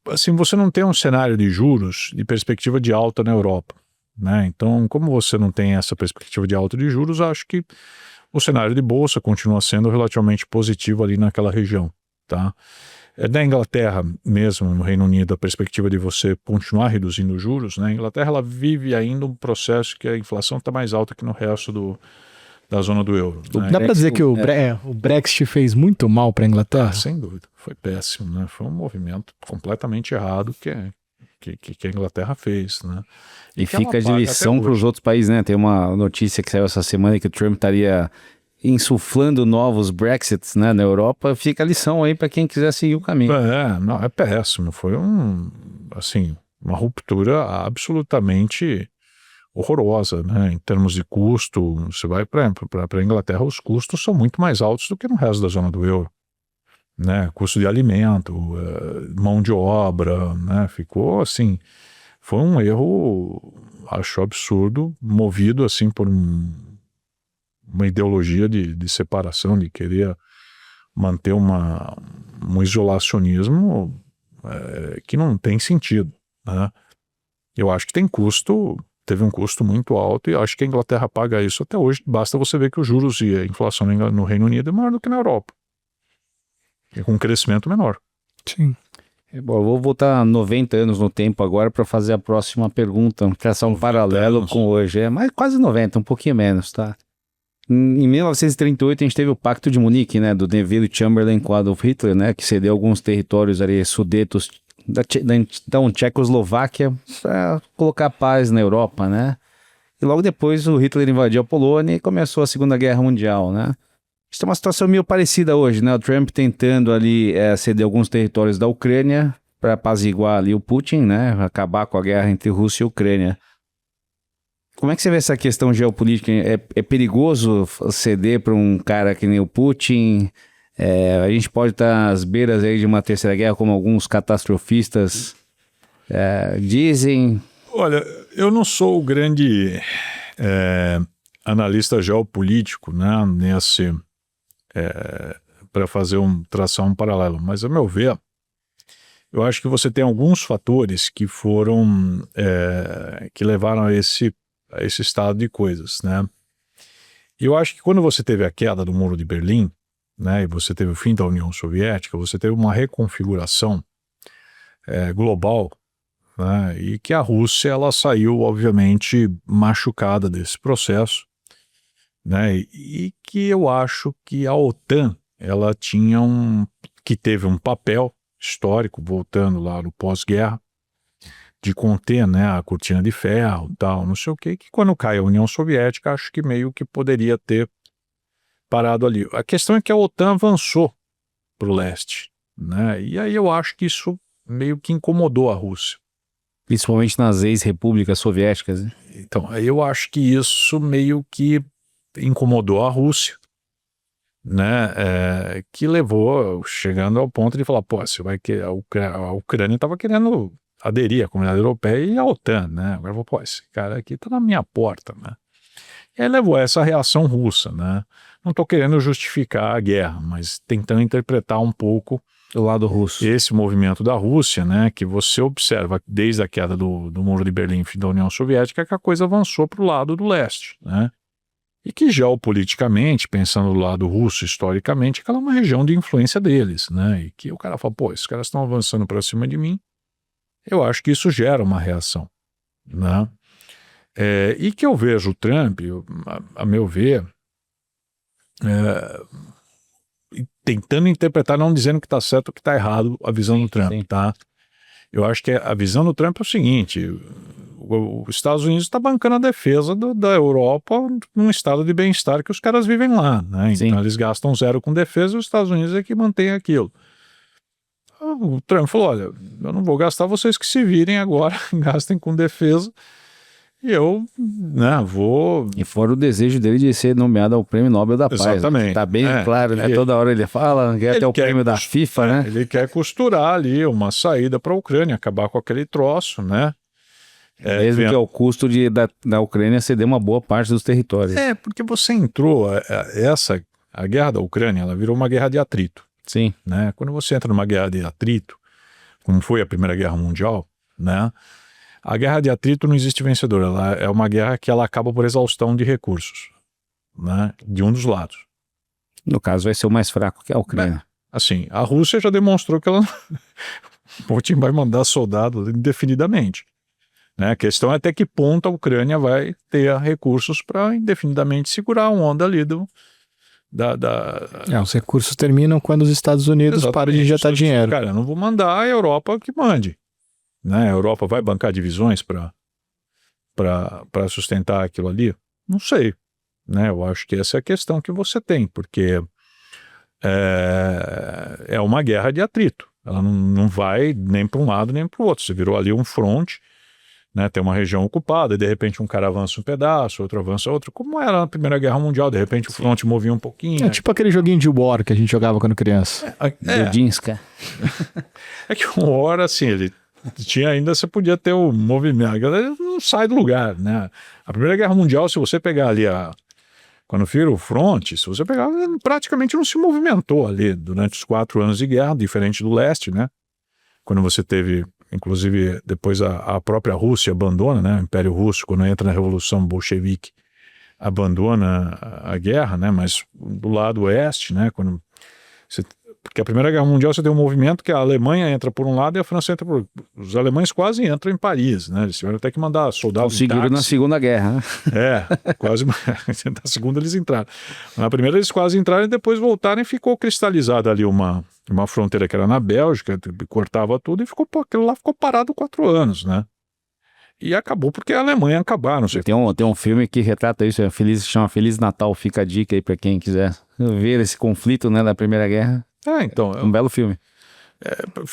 assim, você não tem um cenário de juros de perspectiva de alta na Europa, né? Então, como você não tem essa perspectiva de alta de juros, acho que o cenário de bolsa continua sendo relativamente positivo ali naquela região, tá? Na Inglaterra mesmo, no Reino Unido, a perspectiva de você continuar reduzindo os juros, né? A Inglaterra ela vive ainda um processo que a inflação está mais alta que no resto da zona do euro. Né? Dá para dizer que o Brexit fez muito mal para a Inglaterra? Sem dúvida, foi péssimo, né? Foi um movimento completamente errado que a Inglaterra fez, né? E fica de lição para os outros países, né? Tem uma notícia que saiu essa semana que o Trump estaria insuflando novos Brexits, né, na Europa. Fica a lição aí para quem quiser seguir o caminho. Não, é péssimo. Foi uma ruptura absolutamente horrorosa, né? Em termos de custo, você vai para a Inglaterra, os custos são muito mais altos do que no resto da zona do euro, né? Custo de alimento, mão de obra, né? Ficou assim, foi um erro, acho absurdo, movido assim por uma ideologia de separação, de querer manter um isolacionismo que não tem sentido, né? Eu acho que teve um custo muito alto e acho que a Inglaterra paga isso até hoje. Basta você ver que os juros e a inflação no Reino Unido é maior do que na Europa. E com um crescimento menor. Sim. Bom, eu vou voltar 90 anos no tempo agora para fazer a próxima pergunta, traçar um paralelo com hoje. Mas quase 90, um pouquinho menos, tá? Em 1938 a gente teve o Pacto de Munique, né, do Neville Chamberlain com Adolf Hitler, né, que cedeu alguns territórios ali, sudetos da Tchecoslováquia para colocar paz na Europa, né? E logo depois o Hitler invadiu a Polônia e começou a Segunda Guerra Mundial, né? Isso é uma situação meio parecida hoje, né? O Trump tentando ali ceder alguns territórios da Ucrânia para apaziguar ali o Putin, né? Acabar com a guerra entre Rússia e Ucrânia. Como é que você vê essa questão geopolítica? É perigoso ceder para um cara que nem o Putin? A gente pode estar às beiras aí de uma terceira guerra, como alguns catastrofistas dizem. Olha, eu não sou o grande analista geopolítico, né, para traçar um paralelo, mas a meu ver, eu acho que você tem alguns fatores que que levaram a esse estado de coisas, né? E eu acho que quando você teve a queda do Muro de Berlim, né, e você teve o fim da União Soviética, você teve uma reconfiguração global, né, e que a Rússia ela saiu obviamente machucada desse processo, né, e que eu acho que a OTAN ela que teve um papel histórico, voltando lá no pós-guerra, de conter, né, a cortina de ferro, tal, não sei o que quando cai a União Soviética, acho que meio que poderia ter parado ali. A questão é que a OTAN avançou para o leste, né, e aí eu acho que isso meio que incomodou a Rússia. Principalmente nas ex-repúblicas soviéticas, né? Então, aí eu acho que isso meio que incomodou a Rússia, né, que levou, chegando ao ponto de falar, pô, você vai que a Ucrânia estava querendo aderir à comunidade europeia e à OTAN, né, agora falou, pô, esse cara aqui tá na minha porta, né, e aí levou a essa reação russa, né, não tô querendo justificar a guerra, mas tentando interpretar um pouco do lado russo esse movimento da Rússia, né, que você observa desde a queda do Muro de Berlim, fim da União Soviética, que a coisa avançou para o lado do leste, né, e que geopoliticamente, pensando do lado russo historicamente, aquela é uma região de influência deles, né? E que o cara fala, pô, esses caras estão avançando para cima de mim, eu acho que isso gera uma reação, né? E que eu vejo o Trump, a meu ver, tentando interpretar, não dizendo que está certo ou que está errado a visão do Trump, tá? Eu acho que a visão do Trump é o seguinte: os Estados Unidos está bancando a defesa da Europa num estado de bem-estar que os caras vivem lá, né? Então eles gastam zero com defesa e os Estados Unidos é que mantém aquilo. O Trump falou, olha, eu não vou gastar, vocês que se virem agora, gastem com defesa e eu, né, vou... E fora o desejo dele de ser nomeado ao Prêmio Nobel da Paz. Exatamente. Tá bem claro, né? Toda hora ele fala, quer até o prêmio da FIFA, né? Ele quer costurar ali uma saída para a Ucrânia, acabar com aquele troço, né? Mesmo que ao custo da Ucrânia ceder uma boa parte dos territórios. Porque você entrou, a guerra da Ucrânia, ela virou uma guerra de atrito. Sim. Né? Quando você entra numa guerra de atrito, como foi a Primeira Guerra Mundial, né? A guerra de atrito não existe vencedor, ela é uma guerra que ela acaba por exaustão de recursos, né? De um dos lados. No caso vai ser o mais fraco que a Ucrânia. Assim, a Rússia já demonstrou que ela Putin vai mandar soldado indefinidamente. Né? A questão é até que ponto a Ucrânia vai ter recursos para indefinidamente segurar a onda ali os recursos terminam quando os Estados Unidos param de injetar dinheiro. Cara, eu não vou mandar a Europa que mande. Né? A Europa vai bancar divisões para sustentar aquilo ali? Não sei. Né? Eu acho que essa é a questão que você tem, porque é uma guerra de atrito. Ela não vai nem para um lado nem para o outro. Você virou ali um fronte, né? Tem uma região ocupada e de repente um cara avança um pedaço, outro avança outro, como era na Primeira Guerra Mundial, de repente o fronte movia um pouquinho. É tipo aquele joguinho de War que a gente jogava quando criança. Dudinska. É que o War, assim, ele tinha ainda, você podia ter o movimento, a galera não sai do lugar, né? A Primeira Guerra Mundial, se você pegar ali quando vira o fronte, se você pegar, praticamente não se movimentou ali durante os 4 anos de guerra, diferente do leste, né? Quando você teve, inclusive, depois a própria Rússia abandona, né? O Império Russo, quando entra na Revolução Bolchevique, abandona a guerra, né? Mas do lado oeste, né? Porque a Primeira Guerra Mundial você tem um movimento que a Alemanha entra por um lado e a França entra por... Os alemães quase entram em Paris, né? Eles tiveram até que mandar soldados conseguiram na Segunda Guerra, né? Quase. Na Segunda eles entraram. Na Primeira eles quase entraram e depois voltaram e ficou cristalizada ali uma fronteira que era na Bélgica, cortava tudo e aquilo lá ficou parado 4 anos, né? E acabou porque a Alemanha acabaram. Não sei. Tem um filme que retrata isso, chama Feliz Natal, fica a dica aí pra quem quiser ver esse conflito, né, da Primeira Guerra. Então... Um belo filme.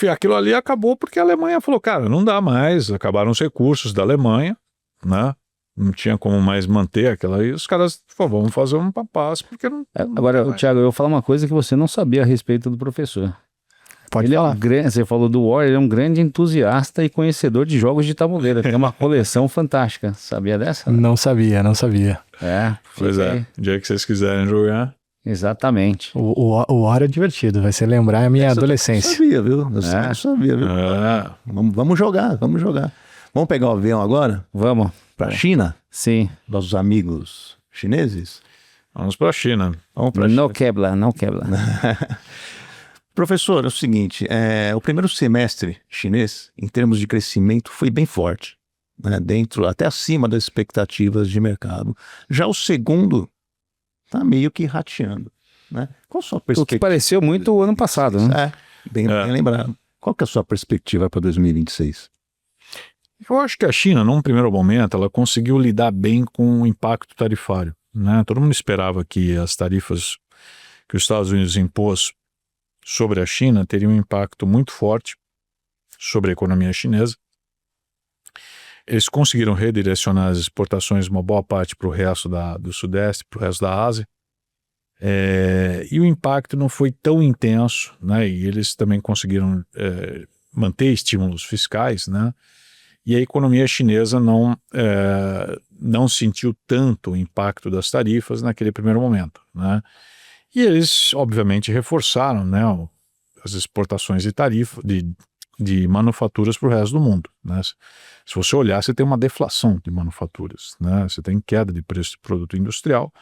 Aquilo ali acabou porque a Alemanha falou, cara, não dá mais, acabaram os recursos da Alemanha, né? não tinha como mais manter aquela, e os caras falaram, vamos fazer um papasso, porque não... Agora, Thiago, eu vou falar uma coisa que você não sabia a respeito do professor. Pode Ele falar. você falou do War, ele é um grande entusiasta e conhecedor de jogos de tabuleiro. Tem uma coleção fantástica. Sabia dessa? Não sabia. Pois fica é, aí. o dia que vocês quiserem jogar... Exatamente. O War é divertido, vai ser lembrar a minha adolescência. Sabia, viu? Eu não sabia, viu? Vamos jogar. Vamos pegar o avião agora Vamos. para a China? Sim. Nossos amigos chineses? Vamos para a China. Vamos para Não quebra. Professor, é o seguinte, o primeiro semestre chinês, em termos de crescimento, foi bem forte, né? Até acima das expectativas de mercado. Já o segundo está meio que rateando, né? Qual a sua O que perspectiva? pareceu muito o ano passado, né? Bem lembrado. Qual que é a sua perspectiva para 2026? Eu acho que a China, num primeiro momento, ela conseguiu lidar bem com o impacto tarifário, né? Todo mundo esperava que as tarifas que os Estados Unidos impôs sobre a China teriam um impacto muito forte sobre a economia chinesa. Eles conseguiram redirecionar as exportações uma boa parte para o resto do Sudeste, para o resto da Ásia. E o impacto não foi tão intenso, né? E eles também conseguiram manter estímulos fiscais, né? E a economia chinesa não sentiu tanto o impacto das tarifas naquele primeiro momento, né? E eles, obviamente, reforçaram, né, as exportações de manufaturas para o resto do mundo, né? Se você olhar, você tem uma deflação de manufaturas, né? Você tem queda de preço de produto industrial,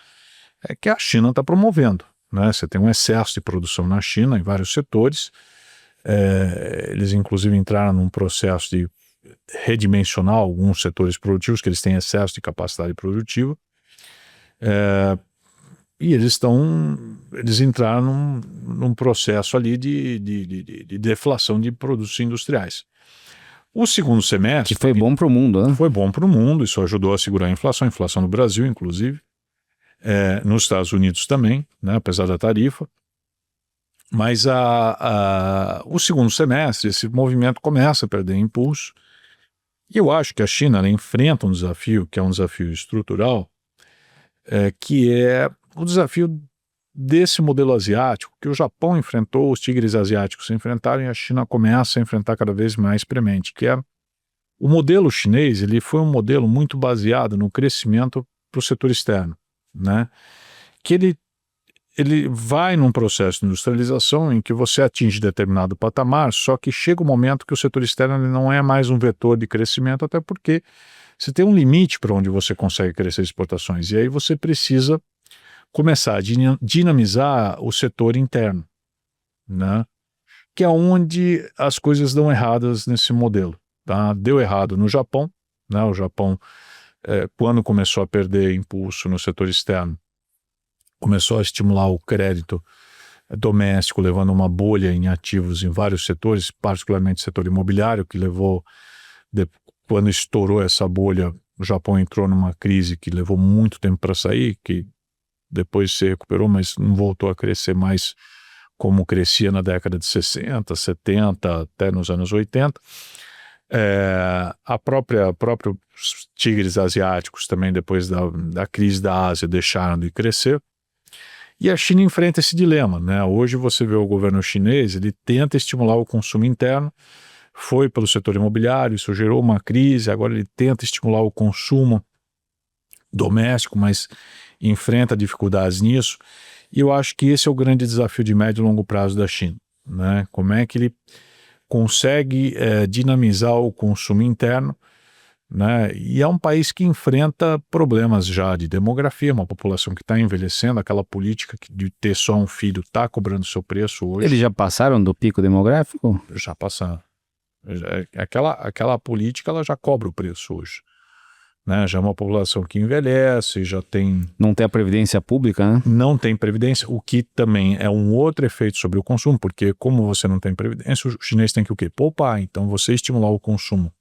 que a China está promovendo, né? Você tem um excesso de produção na China em vários setores. Eles, inclusive, entraram num processo de redimensionar alguns setores produtivos que eles têm excesso de capacidade produtiva. E eles entraram num processo ali de deflação de produtos industriais. O segundo semestre... Que foi bom para o mundo, né? Foi bom para o mundo, isso ajudou a segurar a inflação no Brasil, inclusive, nos Estados Unidos também, né, apesar da tarifa. Mas o segundo semestre, esse movimento começa a perder impulso. E eu acho que a China ela enfrenta um desafio, que é um desafio estrutural, que é o desafio desse modelo asiático, que o Japão enfrentou, os tigres asiáticos se enfrentaram e a China começa a enfrentar cada vez mais premente, que é o modelo chinês. Ele foi um modelo muito baseado no crescimento para o setor externo, né? Que ele vai num processo de industrialização em que você atinge determinado patamar, só que chega um momento que o setor externo ele não é mais um vetor de crescimento, até porque você tem um limite para onde você consegue crescer exportações, e aí você precisa começar a dinamizar o setor interno, né? Que é onde as coisas dão erradas nesse modelo, tá? Deu errado no Japão, né? O Japão, quando começou a perder impulso no setor externo, começou a estimular o crédito doméstico, levando uma bolha em ativos em vários setores, particularmente o setor imobiliário, que levou, quando estourou essa bolha, o Japão entrou numa crise que levou muito tempo para sair, que depois se recuperou, mas não voltou a crescer mais como crescia na década de 60, 70, até nos anos 80. Próprios tigres asiáticos também, depois da crise da Ásia, deixaram de crescer. E a China enfrenta esse dilema, né? Hoje você vê o governo chinês, ele tenta estimular o consumo interno, foi pelo setor imobiliário, isso gerou uma crise, agora ele tenta estimular o consumo doméstico, mas enfrenta dificuldades nisso. E eu acho que esse é o grande desafio de médio e longo prazo da China, né? Como é que ele consegue dinamizar o consumo interno, né? E é um país que enfrenta problemas já de demografia, uma população que está envelhecendo, aquela política de ter só um filho está cobrando seu preço hoje. Eles já passaram do pico demográfico? Já passaram. Aquela política ela já cobra o preço hoje, né? Já é uma população que envelhece, já tem... Não tem a previdência pública, né? Não tem previdência, o que também é um outro efeito sobre o consumo, porque como você não tem previdência, o chinês tem que o quê? Poupar. Então você estimular o consumo,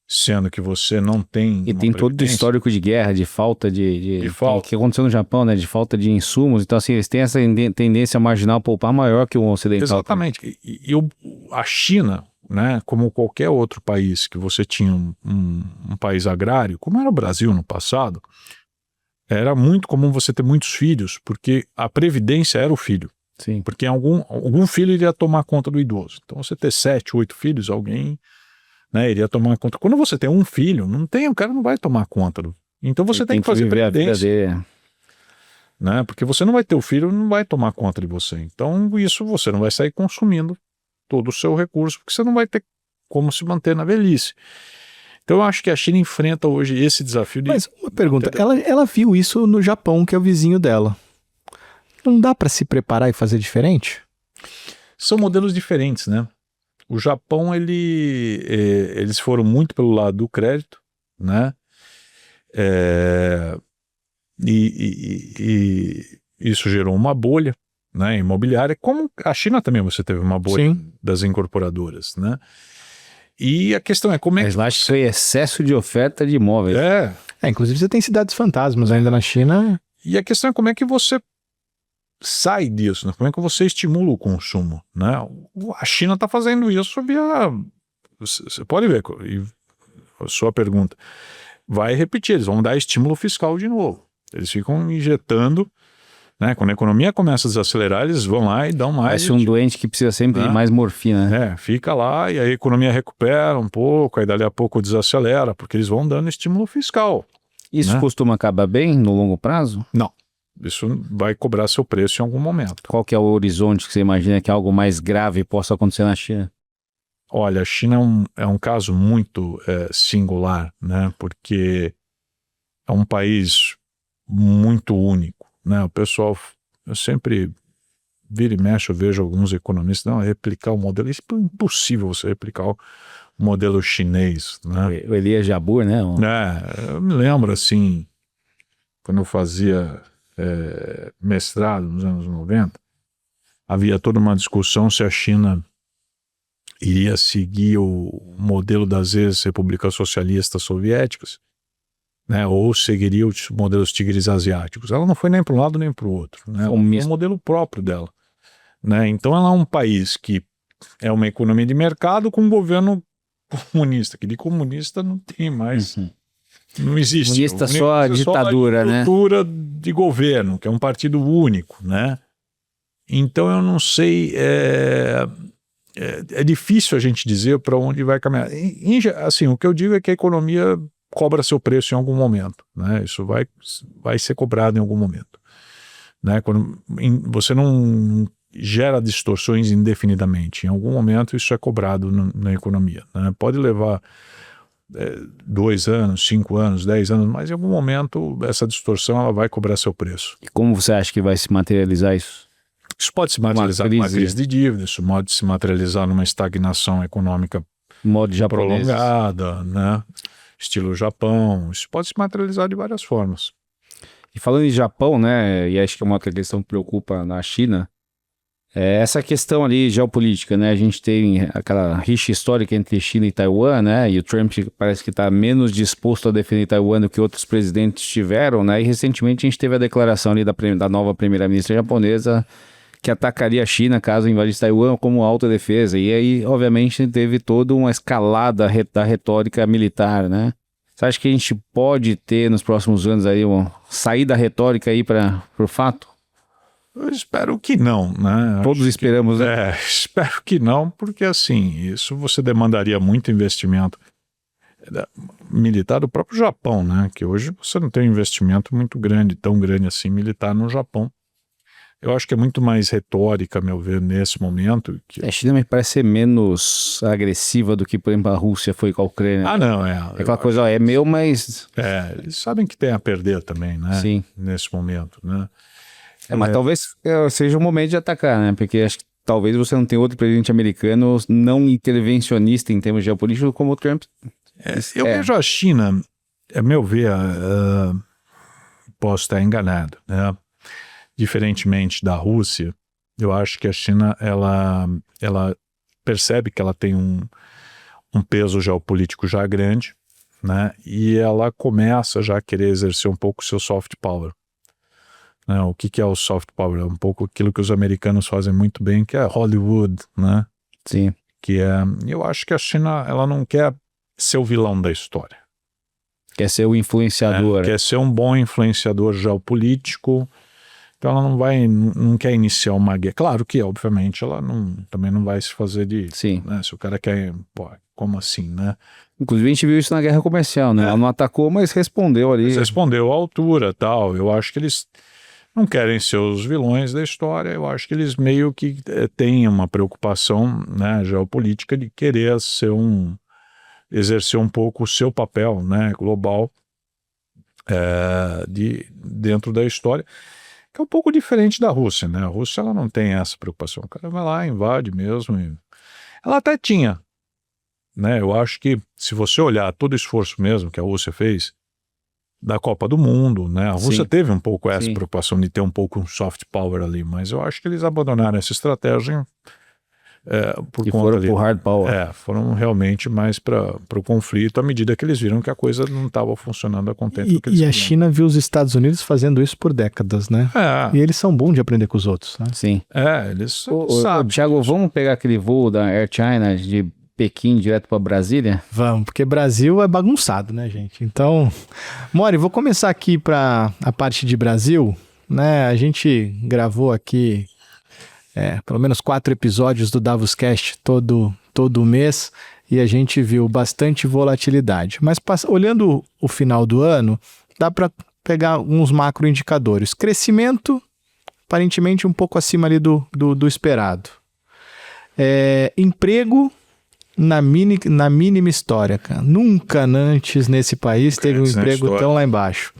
sendo que você não tem... E tem todo o histórico de guerra, de falta de falta. Que aconteceu no Japão, né? De falta de insumos. Então, assim, eles têm essa tendência marginal a poupar maior que o ocidental. Exatamente. A China, né, como qualquer outro país que você tinha um país agrário, como era o Brasil no passado, era muito comum você ter muitos filhos, porque a previdência era o filho. Sim. Porque algum filho iria tomar conta do idoso. Então você ter 7, 8 filhos, alguém, né, iria tomar conta. Quando você tem um filho, o cara não vai tomar conta. Então você tem que fazer viver previdência. a vida dele. Né? Porque você não vai ter o filho, não vai tomar conta de você. Então isso você não vai sair consumindo todo o seu recurso, porque você não vai ter como se manter na velhice. Então eu acho que a China enfrenta hoje esse desafio de... Mas uma pergunta, ela viu isso no Japão, que é o vizinho dela. Não dá para se preparar e fazer diferente? São modelos diferentes, né? O Japão, eles foram muito pelo lado do crédito, né? E isso gerou uma bolha, né, imobiliária, como a China também você teve uma bolha das incorporadoras, né? E a questão é como é Mas lá acho que foi excesso de oferta de imóveis. Inclusive você tem cidades fantasmas ainda na China. E a questão é como é que você sai disso, né? Como é que você estimula o consumo, né? A China está fazendo isso via... Você pode ver, e a sua pergunta vai repetir, eles vão dar estímulo fiscal de novo. Eles ficam injetando, né? Quando a economia começa a desacelerar, eles vão lá e dão mais. Parece um doente que precisa sempre de mais morfina, né? Fica lá e aí a economia recupera um pouco, aí dali a pouco desacelera, porque eles vão dando estímulo fiscal. Isso costuma acabar bem no longo prazo? Não. Isso vai cobrar seu preço em algum momento. Qual que é o horizonte que você imagina que algo mais grave possa acontecer na China? Olha, a China é um caso muito singular, né? Porque é um país muito único, né? O pessoal, eu sempre vira e mexe, eu vejo alguns economistas, não, replicar o modelo, isso é impossível você replicar o modelo chinês, né? O Elias Jabbour, né? Eu me lembro assim, quando eu fazia mestrado nos anos 90, havia toda uma discussão se a China iria seguir o modelo das ex-repúblicas socialistas soviéticas, né, ou seguiria os modelos tigres asiáticos. Ela não foi nem para um lado nem para o outro, né? Foi um modelo próprio dela, né? Então ela é um país que é uma economia de mercado com um governo comunista, que de comunista não tem mais, não existe. Comunista só a ditadura, né? Estrutura de governo, que é um partido único, né? Então eu não sei, é difícil a gente dizer para onde vai caminhar. Assim, o que eu digo é que a economia cobra seu preço em algum momento, né? Isso vai ser cobrado em algum momento, né? Quando você não gera distorções indefinidamente, em algum momento isso é cobrado na economia, né? Pode levar 2 anos, 5 anos, 10 anos, mas em algum momento essa distorção ela vai cobrar seu preço. E como você acha que vai se materializar isso? Isso pode se materializar numa crise de dívida, isso pode se materializar numa estagnação econômica prolongada, né? Estilo Japão, isso pode se materializar de várias formas. E falando em Japão, né, e acho que é uma outra questão que preocupa na China, é essa questão ali geopolítica, né? A gente tem aquela rixa histórica entre China e Taiwan, né? E o Trump parece que está menos disposto a defender Taiwan do que outros presidentes tiveram, né? E recentemente a gente teve a declaração ali da nova primeira-ministra japonesa que atacaria a China caso invadisse Taiwan como autodefesa. E aí, obviamente, teve toda uma escalada da retórica militar, né? Você acha que a gente pode ter nos próximos anos aí sair da retórica aí para o fato? Eu espero que não, né? Todos esperamos, né? Espero que não, porque assim, isso você demandaria muito investimento militar do próprio Japão, né? Que hoje você não tem um investimento muito grande, tão grande assim, militar no Japão. Eu acho que é muito mais retórica, a meu ver, nesse momento. A China me parece ser menos agressiva do que, por exemplo, a Rússia foi com a Ucrânia. Ah, não, é aquela coisa, é meu, mas... eles sabem que tem a perder também, né? Sim. Nesse momento, né? Mas talvez seja o momento de atacar, né? Porque acho que talvez você não tenha outro presidente americano não intervencionista em termos geopolíticos como o Trump. Eu vejo a China, a meu ver, posso estar enganado, né? Diferentemente da Rússia, eu acho que a China ela percebe que ela tem um peso geopolítico já grande, né? E ela começa já a querer exercer um pouco o seu soft power. Né? O que é o soft power? É um pouco aquilo que os americanos fazem muito bem, que é Hollywood, né? Sim. eu acho que a China, ela não quer ser o vilão da história. Quer ser o influenciador. Quer ser um bom influenciador geopolítico. Então ela não quer iniciar uma guerra. Claro que, obviamente, ela também não vai se fazer de... Sim. Né, se o cara quer... Pô, como assim, né? Inclusive a gente viu isso na guerra comercial, né? Ela não atacou, mas respondeu ali. Eles respondeu à altura, tal. Eu acho que eles não querem ser os vilões da história. Eu acho que eles meio que têm uma preocupação, né, geopolítica de querer exercer um pouco o seu papel, né, global dentro da história, que é um pouco diferente da Rússia, né? A Rússia, ela não tem essa preocupação. O cara vai lá, invade mesmo. Ela até tinha, né? Eu acho que se você olhar todo o esforço mesmo que a Rússia fez da Copa do Mundo, né? A Rússia teve um pouco essa preocupação de ter um pouco um soft power ali, mas eu acho que eles abandonaram essa estratégia por e conta foram pro hard power. Foram realmente mais para o conflito à medida que eles viram que a coisa não estava funcionando a contento do que eles E a queriam. China viu os Estados Unidos fazendo isso por décadas, né? E eles são bons de aprender com os outros, né? Sim. Eles sabem. Thiago, vamos pegar aquele voo da Air China de Pequim direto para Brasília? Vamos, porque Brasil é bagunçado, né, gente? Então, Mori, vou começar aqui para a parte de Brasil, né? A gente gravou aqui pelo menos 4 episódios do Davoscast todo mês e a gente viu bastante volatilidade. Mas olhando o final do ano, dá para pegar uns macroindicadores. Crescimento, aparentemente um pouco acima ali do esperado. Emprego na mínima história, cara. Nunca antes nesse país teve um emprego tão lá embaixo.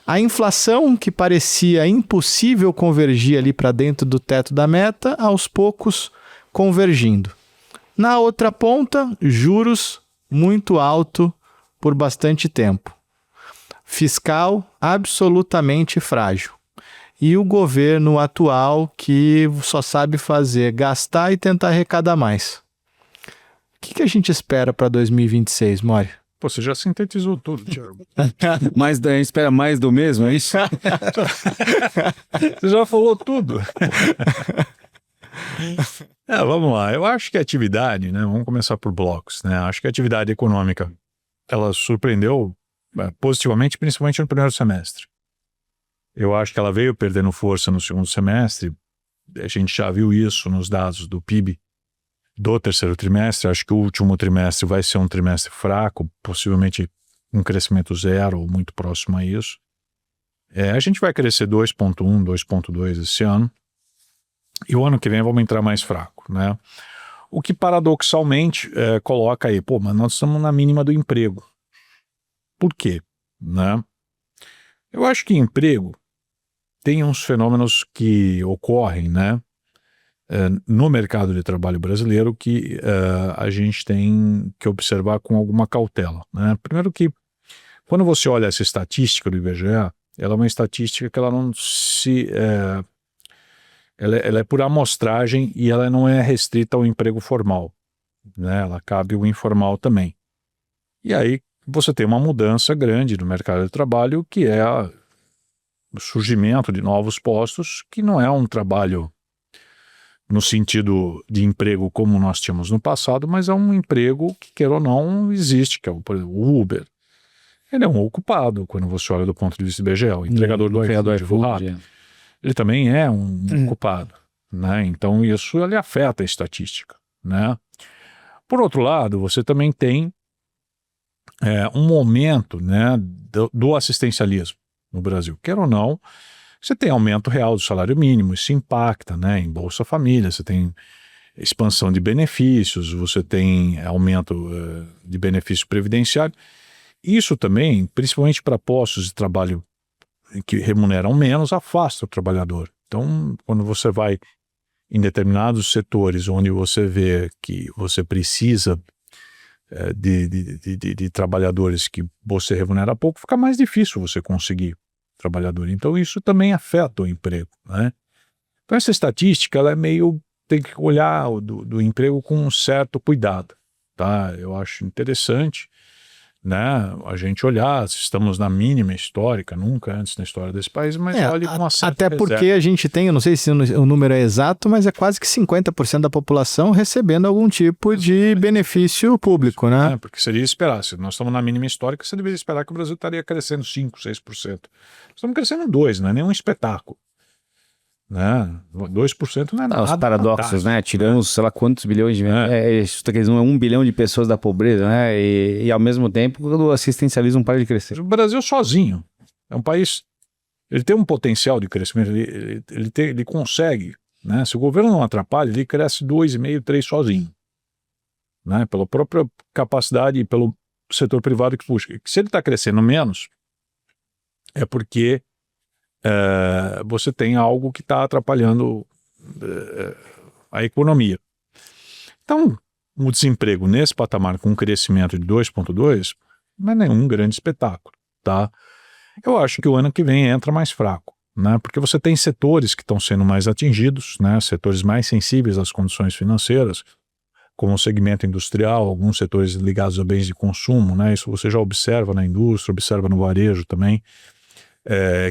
A inflação, que parecia impossível convergir ali para dentro do teto da meta, aos poucos convergindo. Na outra ponta, juros muito alto por bastante tempo. Fiscal absolutamente frágil. E o governo atual que só sabe fazer gastar e tentar arrecadar mais. O que a gente espera para 2026, Mori? Pô, você já sintetizou tudo, Thiago. A gente espera mais do mesmo, é isso? Você já falou tudo. Vamos lá. Eu acho que a atividade, né? Vamos começar por blocos, né? Acho que a atividade econômica, ela surpreendeu positivamente, principalmente no primeiro semestre. Eu acho que ela veio perdendo força no segundo semestre. A gente já viu isso nos dados do PIB do terceiro trimestre. Acho que o último trimestre vai ser um trimestre fraco, possivelmente um crescimento zero ou muito próximo a isso. A gente vai crescer 2,1, 2,2 esse ano, e o ano que vem vamos entrar mais fraco, né? O que paradoxalmente coloca aí, mas nós estamos na mínima do emprego. Por quê? Né? Eu acho que emprego tem uns fenômenos que ocorrem, né? No mercado de trabalho brasileiro que a gente tem que observar com alguma cautela, né? Primeiro que, quando você olha essa estatística do IBGE, ela é uma estatística que ela não se... ela é por amostragem e ela não é restrita ao emprego formal, né? Ela cabe o informal também. E aí você tem uma mudança grande no mercado de trabalho, que é o surgimento de novos postos, que não é um trabalho no sentido de emprego como nós tínhamos no passado, mas é um emprego que, queira ou não, existe, que é por exemplo, o Uber. Ele é um ocupado, quando você olha do ponto de vista do IBGE, o entregador do iFood, ele também é um ocupado, né? Então isso ele afeta a estatística, né? Por outro lado, você também tem um momento, né, do assistencialismo no Brasil. Quer ou não, você tem aumento real do salário mínimo, isso impacta, né, em Bolsa Família, você tem expansão de benefícios, você tem aumento de benefício previdenciário. Isso também, principalmente para postos de trabalho que remuneram menos, afasta o trabalhador. Então, quando você vai em determinados setores onde você vê que você precisa de trabalhadores que você remunera pouco, fica mais difícil você conseguir trabalhador. Então isso também afeta o emprego, né? Então essa estatística, ela é meio... tem que olhar do emprego com um certo cuidado, tá? Eu acho interessante, né, a gente olhar se estamos na mínima histórica, nunca antes na história desse país, mas olhe com uma certa até porque reserva. a gente tem, eu não sei se o número é exato, mas é quase que 50% da população recebendo algum tipo de benefício público, né? Porque seria esperar, se nós estamos na mínima histórica, você deveria esperar que o Brasil estaria crescendo 5%, 6%. Estamos crescendo 2%, não é nenhum espetáculo. Né? 2% não é nada. Os paradoxos, fantástico, né? Tiramos, sei lá quantos bilhões de... Isso tá querendo 1 bilhão de pessoas da pobreza, né? E ao mesmo tempo, o assistencialismo para de crescer. O Brasil sozinho é um país... Ele tem um potencial de crescimento, ele consegue, né? Se o governo não atrapalha, ele cresce 2,5%, 3% sozinho. Né? Pela própria capacidade e pelo setor privado que puxa. Se ele está crescendo menos, é porque você tem algo que está atrapalhando a economia. Então, o desemprego nesse patamar com um crescimento de 2,2 não é nenhum grande espetáculo, tá? Eu acho que o ano que vem entra mais fraco, né? Porque você tem setores que estão sendo mais atingidos, né? Setores mais sensíveis às condições financeiras, como o segmento industrial, alguns setores ligados a bens de consumo, né? Isso você já observa na indústria, observa no varejo também,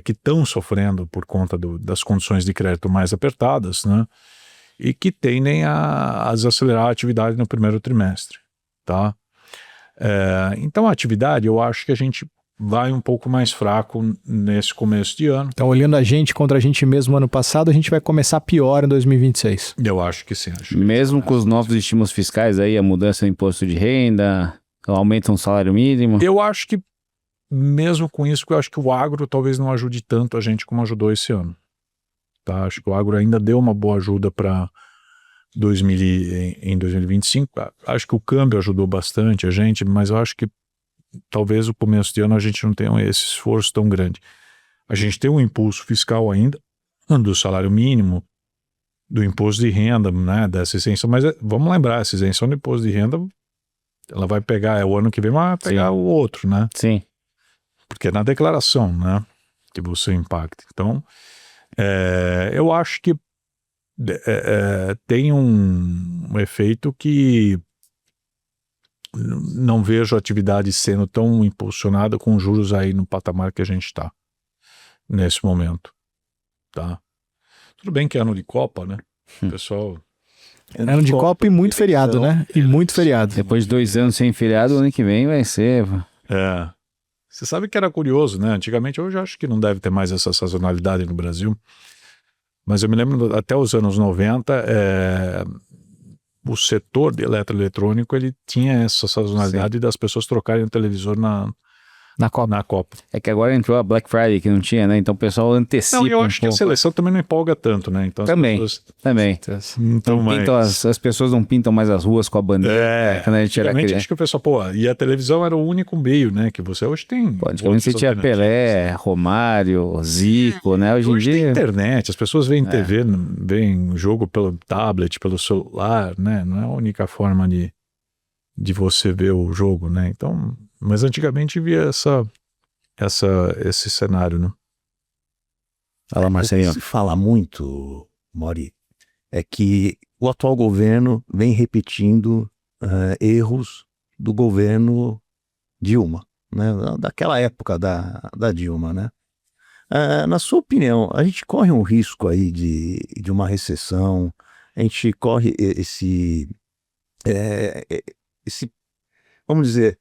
que estão sofrendo por conta das condições de crédito mais apertadas, né? E que tendem a desacelerar a atividade no primeiro trimestre, tá? Então a atividade, eu acho que a gente vai um pouco mais fraco nesse começo de ano. Então, olhando a gente contra a gente mesmo ano passado, a gente vai começar pior em 2026. Eu acho que sim. Mesmo com os novos estímulos fiscais aí, a mudança do imposto de renda, aumenta um salário mínimo. Eu acho que mesmo com isso, eu acho que o agro talvez não ajude tanto a gente como ajudou esse ano. Tá? Acho que o agro ainda deu uma boa ajuda para em 2025. Acho que o câmbio ajudou bastante a gente, mas eu acho que talvez o começo de ano a gente não tenha esse esforço tão grande. A gente tem um impulso fiscal ainda, do salário mínimo, do imposto de renda, né, dessa isenção, mas vamos lembrar, essa isenção do imposto de renda, ela vai pegar, o ano que vem, mas vai pegar o outro, né? Sim. Porque é na declaração, né, que você impacta. Então, eu acho que tem um efeito que não vejo a atividade sendo tão impulsionada com juros aí no patamar que a gente está nesse momento, tá? Tudo bem que é ano de Copa, né? Pessoal... Ano de Copa e muito feriado, né? E muito feriado. Depois de 2 anos sem feriado, o ano que vem vai ser... Você sabe que era curioso, né? Antigamente, hoje eu acho que não deve ter mais essa sazonalidade no Brasil, mas eu me lembro até os anos 90, o setor de eletroeletrônico, ele tinha essa sazonalidade das pessoas trocarem o televisor na Copa. É que agora entrou a Black Friday, que não tinha, né? Então o pessoal antecipa. Não, eu acho que a seleção também não empolga tanto, né? Então também. As pessoas não pintam mais as ruas com a bandeira. Quando a gente era criança. Acho que o pessoal, e a televisão era o único meio, né? Que você hoje tem. Pode, você tinha Pelé, Romário, Zico, né? Hoje em dia tem internet, as pessoas veem TV, veem jogo pelo tablet, pelo celular, né? Não é a única forma de você ver o jogo, né? Então, mas antigamente via esse cenário, né? Fala, Marcelinho. O que se fala muito, Mori, é que o atual governo vem repetindo erros do governo Dilma, né? Daquela época da Dilma, né? Na sua opinião, a gente corre um risco aí de uma recessão, a gente corre esse vamos dizer,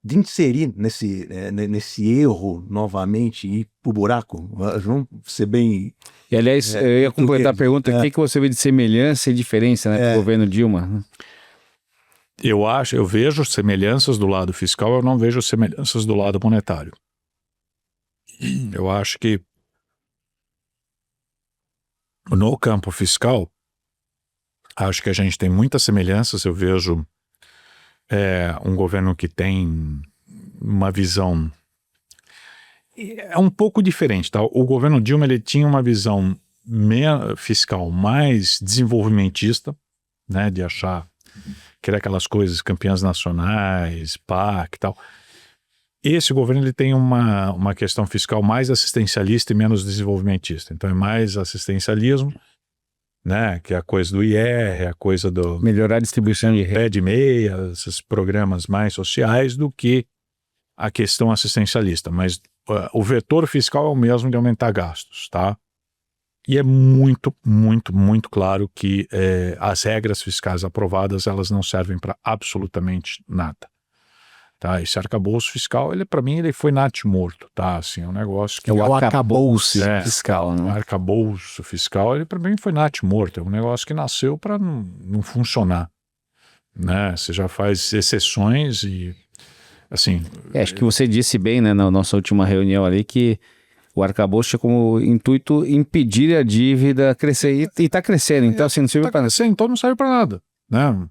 de inserir nesse erro novamente e ir pro buraco, vamos ser bem... E aliás, eu ia completar a pergunta, o que você vê de semelhança e diferença, né, pro governo Dilma? Eu vejo semelhanças do lado fiscal, eu não vejo semelhanças do lado monetário. Eu acho que no campo fiscal, acho que a gente tem muitas semelhanças. Eu vejo um governo que tem uma visão um pouco diferente, tá? O governo Dilma, ele tinha uma visão fiscal mais desenvolvimentista, né? De achar que era aquelas coisas, campeãs nacionais, PAC e tal. Esse governo, ele tem uma questão fiscal mais assistencialista e menos desenvolvimentista. Então é mais assistencialismo né? Que é a coisa do IR, a coisa do Melhorar a distribuição de renda. pé de meia, esses programas mais sociais, do que a questão assistencialista. Mas o vetor fiscal é o mesmo de aumentar gastos, tá? E é muito, muito, muito claro que as regras fiscais aprovadas, elas não servem para absolutamente nada. Tá? Esse arcabouço fiscal, para mim, ele foi natimorto, tá? Assim, é um negócio que... É o arcabouço É. fiscal, O né? arcabouço fiscal, ele para mim foi natimorto. É um negócio que nasceu para não funcionar, né? Você já faz exceções e, assim... Acho que você disse bem, né, na nossa última reunião ali, que o arcabouço tinha como intuito impedir a dívida crescer e está crescendo. Então, assim, não serve para nada. Então não serve para nada, né?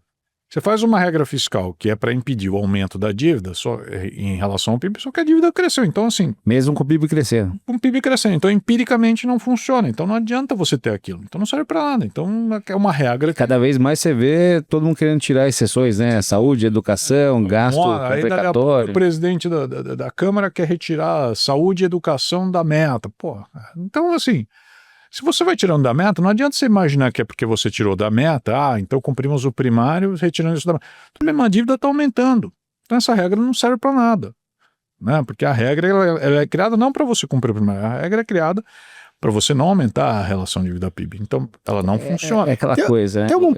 Você faz uma regra fiscal que é para impedir o aumento da dívida só em relação ao PIB, só que a dívida cresceu. Então, assim, Mesmo com o PIB crescendo. com o PIB crescendo. Então, empiricamente não funciona. Então, não adianta você ter aquilo. Então, não serve para nada. Então, é uma regra que... Cada vez mais você vê todo mundo querendo tirar exceções, né? Saúde, educação, gasto Aí, dali a pouco, complicatório. o presidente da Câmara quer retirar saúde e educação da meta. Pô, então, assim, se você vai tirando da meta, não adianta você imaginar que é porque você tirou da meta, então cumprimos o primário retirando isso da meta. Também a dívida está aumentando. Então essa regra não serve para nada, né? Porque a regra ela é criada não para você cumprir o primário, a regra é criada para você não aumentar a relação dívida-PIB. Então ela não funciona. É aquela coisa, né? tem algum-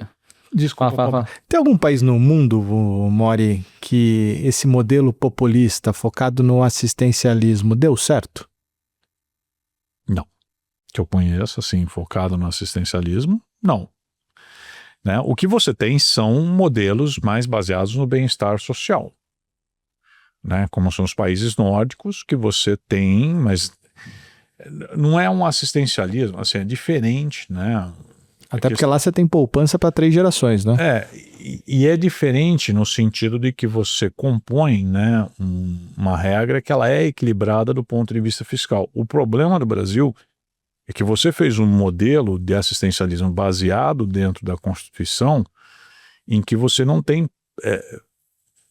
Desculpa, Fala. Tem algum país no mundo, Mori, que esse modelo populista focado no assistencialismo deu certo? que eu conheço, assim, focado no assistencialismo, não. Né? O que você tem são modelos mais baseados no bem-estar social. Né? Como são os países nórdicos, que você tem, mas não é um assistencialismo, assim, é diferente, né? Até porque lá você tem poupança para 3 gerações, né? E é diferente no sentido de que você compõe, né, uma regra que ela é equilibrada do ponto de vista fiscal. O problema do Brasil é que você fez um modelo de assistencialismo baseado dentro da Constituição em que você não tem...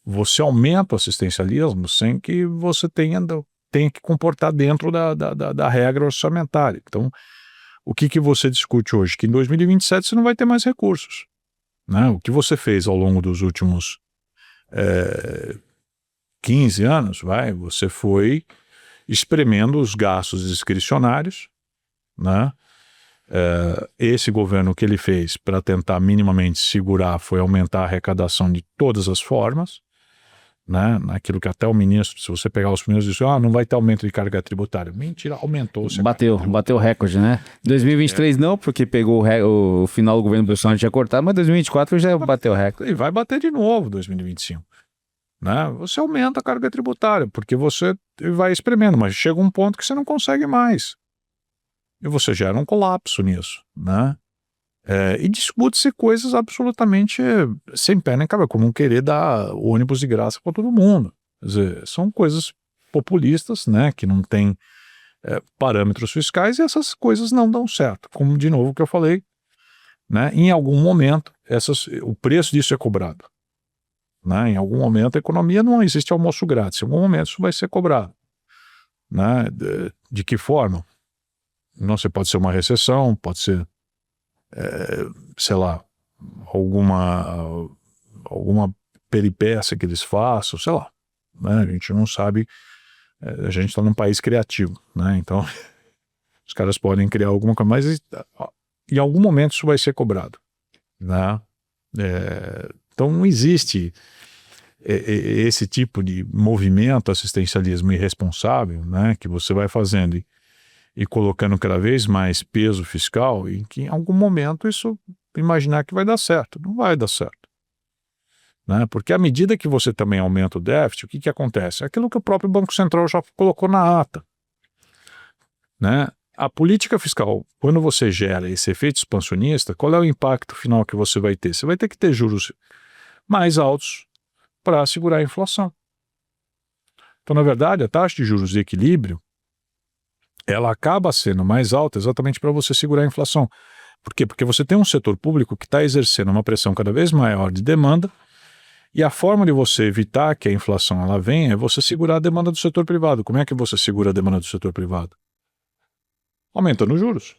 você aumenta o assistencialismo sem que você tenha que comportar dentro da regra orçamentária. Então, o que você discute hoje? Que em 2027 você não vai ter mais recursos. Né? O que você fez ao longo dos últimos 15 anos, você foi espremendo os gastos discricionários, né? Esse governo, o que ele fez para tentar minimamente segurar foi aumentar a arrecadação de todas as formas, né? Naquilo que até o ministro, se você pegar os ministros, disse, não vai ter aumento de carga tributária. Mentira, aumentou-se. Bateu o recorde, né? 2023 não, porque pegou o final do governo Bolsonaro tinha cortado, mas 2024 já bateu o recorde. E vai bater de novo 2025. Né? Você aumenta a carga tributária, porque você vai espremendo, mas chega um ponto que você não consegue mais. E você gera um colapso nisso, né? E discute-se coisas absolutamente sem pé nem cabeça, como querer dar ônibus de graça para todo mundo. Quer dizer, são coisas populistas, né, que não têm parâmetros fiscais, e essas coisas não dão certo. Como, de novo, que eu falei, né, em algum momento, o preço disso é cobrado. Né? Em algum momento, a economia não existe almoço grátis. Em algum momento, isso vai ser cobrado. Né? De que forma? Não sei, pode ser uma recessão, pode ser, sei lá, alguma peripécia que eles façam, sei lá. Né? A gente não sabe, a gente está num país criativo, né? Então os caras podem criar alguma coisa, mas em algum momento isso vai ser cobrado. Né? Então não existe esse tipo de movimento assistencialismo irresponsável, né? Que você vai fazendo e colocando cada vez mais peso fiscal, em que em algum momento isso imaginar que vai dar certo. Não vai dar certo. Né? Porque à medida que você também aumenta o déficit, o que acontece? Aquilo que o próprio Banco Central já colocou na ata. Né? A política fiscal, quando você gera esse efeito expansionista, qual é o impacto final que você vai ter? Você vai ter que ter juros mais altos para segurar a inflação. Então, na verdade, a taxa de juros de equilíbrio ela acaba sendo mais alta exatamente para você segurar a inflação. Por quê? Porque você tem um setor público que está exercendo uma pressão cada vez maior de demanda, e a forma de você evitar que a inflação ela venha é você segurar a demanda do setor privado. Como é que você segura a demanda do setor privado? Aumentando os juros.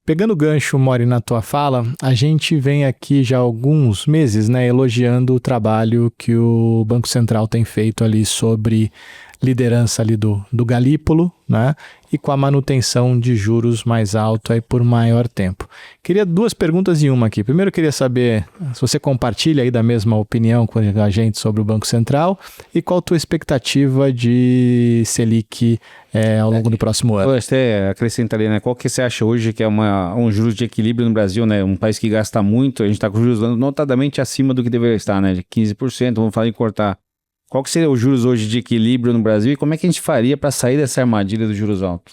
Pegando o gancho, Mori, na tua fala, a gente vem aqui já há alguns meses, né, elogiando o trabalho que o Banco Central tem feito ali sobre liderança ali do Galípolo, né, e com a manutenção de juros mais alto aí por maior tempo. Queria 2 perguntas em uma aqui. Primeiro, eu queria saber se você compartilha aí da mesma opinião com a gente sobre o Banco Central e qual a tua expectativa de Selic ao longo do próximo ano. Eu até acrescentaria, né? Qual que você acha hoje que é um juros de equilíbrio no Brasil, né? Um país que gasta muito, a gente está com juros notadamente acima do que deveria estar, né? De 15%, vamos falar em cortar. Qual que seria os juros hoje de equilíbrio no Brasil e como é que a gente faria para sair dessa armadilha dos juros altos?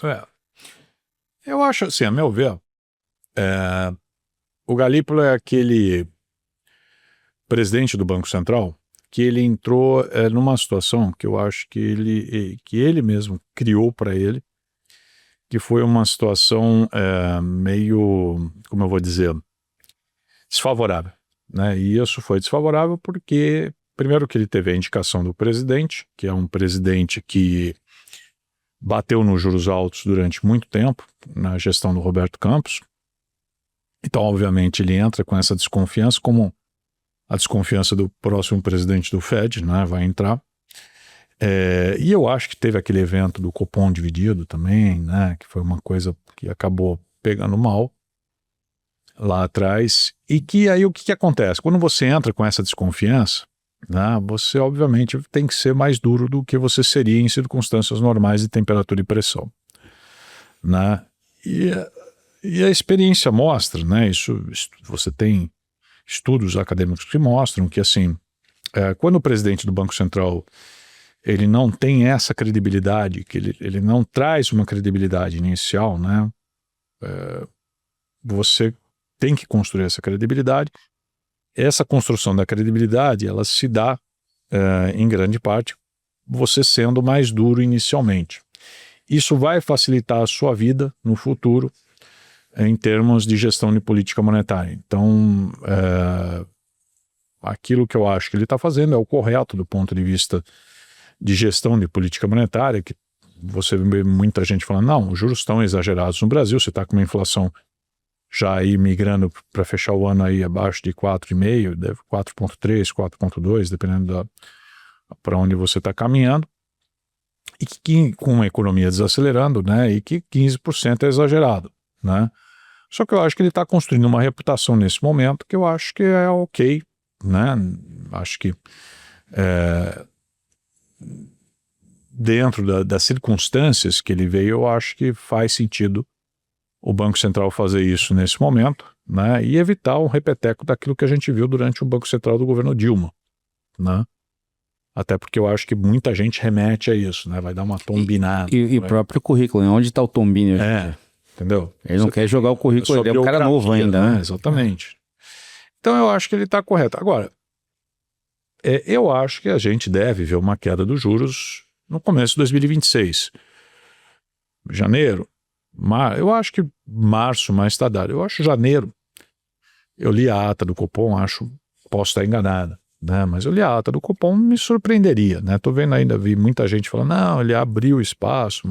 Eu acho assim, a meu ver, o Galípolo é aquele presidente do Banco Central que ele entrou numa situação que eu acho que ele mesmo criou para ele, que foi uma situação meio, como eu vou dizer, desfavorável, né? E isso foi desfavorável porque, primeiro, que ele teve a indicação do presidente, que é um presidente que bateu nos juros altos durante muito tempo, na gestão do Roberto Campos. Então, obviamente, ele entra com essa desconfiança, como a desconfiança do próximo presidente do Fed, né, vai entrar. E eu acho que teve aquele evento do Copom dividido também, né, que foi uma coisa que acabou pegando mal lá atrás. E que aí o que acontece? Quando você entra com essa desconfiança, né, você obviamente tem que ser mais duro do que você seria em circunstâncias normais de temperatura e pressão, né? E a experiência mostra, né? Isso você tem estudos acadêmicos que mostram que assim, quando o presidente do Banco Central ele não tem essa credibilidade, que ele não traz uma credibilidade inicial, né? Você tem que construir essa credibilidade. Essa construção da credibilidade, ela se dá, em grande parte, você sendo mais duro inicialmente. Isso vai facilitar a sua vida no futuro, em termos de gestão de política monetária. Então, aquilo que eu acho que ele está fazendo é o correto do ponto de vista de gestão de política monetária, que você vê muita gente falando, não, os juros estão exagerados no Brasil, você está com uma inflação já aí migrando para fechar o ano aí abaixo de 4,5, 4,3, 4,2, dependendo para onde você está caminhando, e que com a economia desacelerando, né, e que 15% é exagerado, né? Só que eu acho que ele está construindo uma reputação nesse momento que eu acho que é ok, né? Acho que dentro das circunstâncias que ele veio, eu acho que faz sentido o Banco Central fazer isso nesse momento, né, e evitar um repeteco daquilo que a gente viu durante o Banco Central do governo Dilma, né? Até porque eu acho que muita gente remete a isso, né? Vai dar uma tombinada. E o próprio currículo, onde está o tombinho? Entendeu? Ele não quer jogar o currículo, ele é um cara novo ainda, né? Exatamente. Então eu acho que ele está correto. Agora, eu acho que a gente deve ver uma queda dos juros no começo de 2026. Janeiro, eu acho que março mais tardar. Eu acho janeiro. Eu li a ata do Copom, posso estar enganada, né? Mas eu li a ata do Copom, me surpreenderia, né? Tô vendo ainda, vi muita gente falando, não, ele abriu espaço,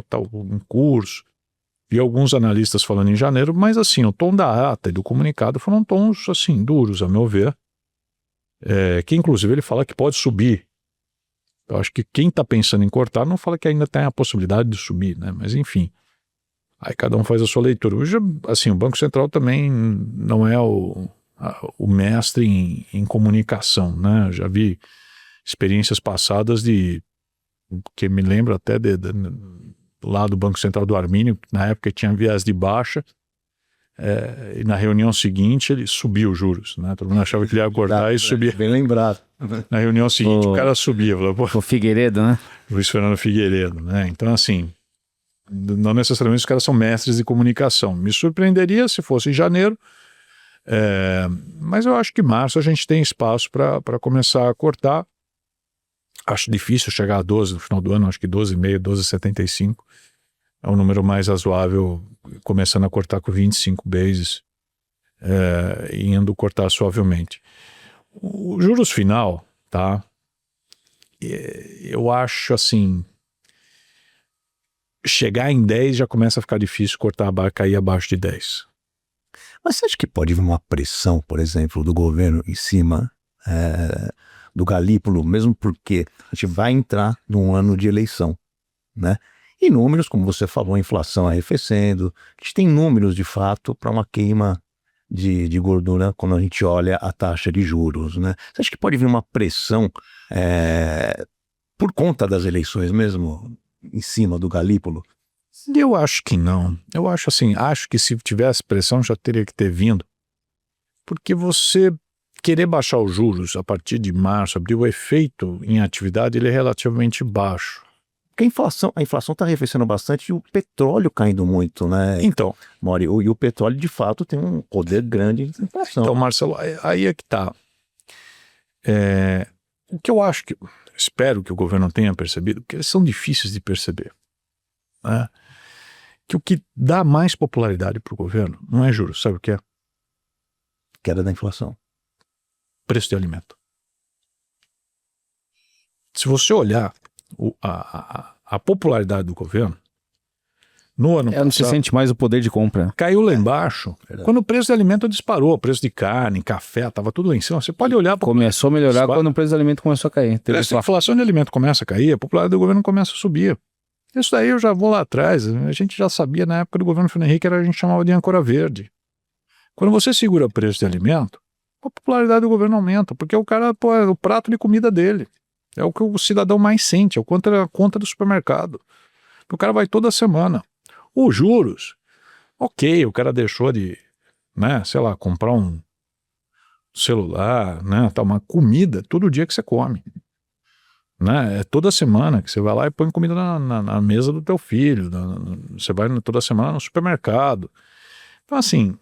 tá em curso. Vi alguns analistas falando em janeiro, mas assim, o tom da ata e do comunicado foram tons assim, duros, a meu ver. Que inclusive ele fala que pode subir. Eu acho que quem está pensando em cortar não fala que ainda tem a possibilidade de subir, né? Mas enfim. Aí cada um faz a sua leitura. Hoje, assim, o Banco Central também não é o mestre em comunicação, né? Eu já vi experiências passadas que me lembro até lá do Banco Central do Armínio, na época tinha viés de baixa, e na reunião seguinte ele subiu os juros, né? Todo mundo achava que ele ia cortar e subia. Bem lembrado. Na reunião seguinte o cara subia. Falou, o Figueiredo, né? Luiz Fernando Figueiredo, né? Então assim, não necessariamente os caras são mestres de comunicação. Me surpreenderia se fosse em janeiro, mas eu acho que em março a gente tem espaço para começar a cortar. Acho difícil chegar a 12 no final do ano, acho que 12,5, 12,75 é um número mais razoável, começando a cortar com 25 bases, e indo cortar suavemente. O juros final, tá? Eu acho assim, chegar em 10 já começa a ficar difícil cair abaixo de 10. Mas você acha que pode vir uma pressão, por exemplo, do governo em cima do Galípolo, mesmo porque a gente vai entrar num ano de eleição, né? E números, como você falou, a inflação arrefecendo, a gente tem números de fato para uma queima de gordura quando a gente olha a taxa de juros, né? Você acha que pode vir uma pressão por conta das eleições mesmo, em cima do Galípolo? Eu acho que não. Eu acho assim, acho que se tivesse pressão já teria que ter vindo. Porque você querer baixar os juros a partir de março, abril, o efeito em atividade ele é relativamente baixo. Porque a inflação está arrefecendo bastante e o petróleo caindo muito, né? Então, Mori, e o petróleo de fato tem um poder grande de inflação. então, Marcelo, aí é que tá. O que eu acho que, espero que o governo tenha percebido, porque eles são difíceis de perceber, né? Que o que dá mais popularidade para o governo não é juros, sabe o que é? Queda da inflação. Preço de alimento. Se você olhar a popularidade do governo, no ano Não se passado, sente mais o poder de compra. caiu lá embaixo, quando o preço de alimento disparou, o preço de carne, café, estava tudo lá em cima. Você pode olhar para Começou a melhorar quando o preço do alimento começou a cair. a inflação de alimento começa a cair, a popularidade do governo começa a subir. Isso daí eu já vou lá atrás, a gente já sabia na época do governo Fernando Henrique, a gente chamava de âncora verde. Quando você segura o preço de alimento, a popularidade do governo aumenta, porque o cara, é o prato de comida dele. É o que o cidadão mais sente, é a conta do supermercado. O cara vai toda semana. Os juros, ok, o cara deixou de, né, sei lá, comprar um celular, né, tá, uma comida todo dia que você come. Né? É toda semana que você vai lá e põe comida na mesa do teu filho, você vai toda semana no supermercado. Então assim,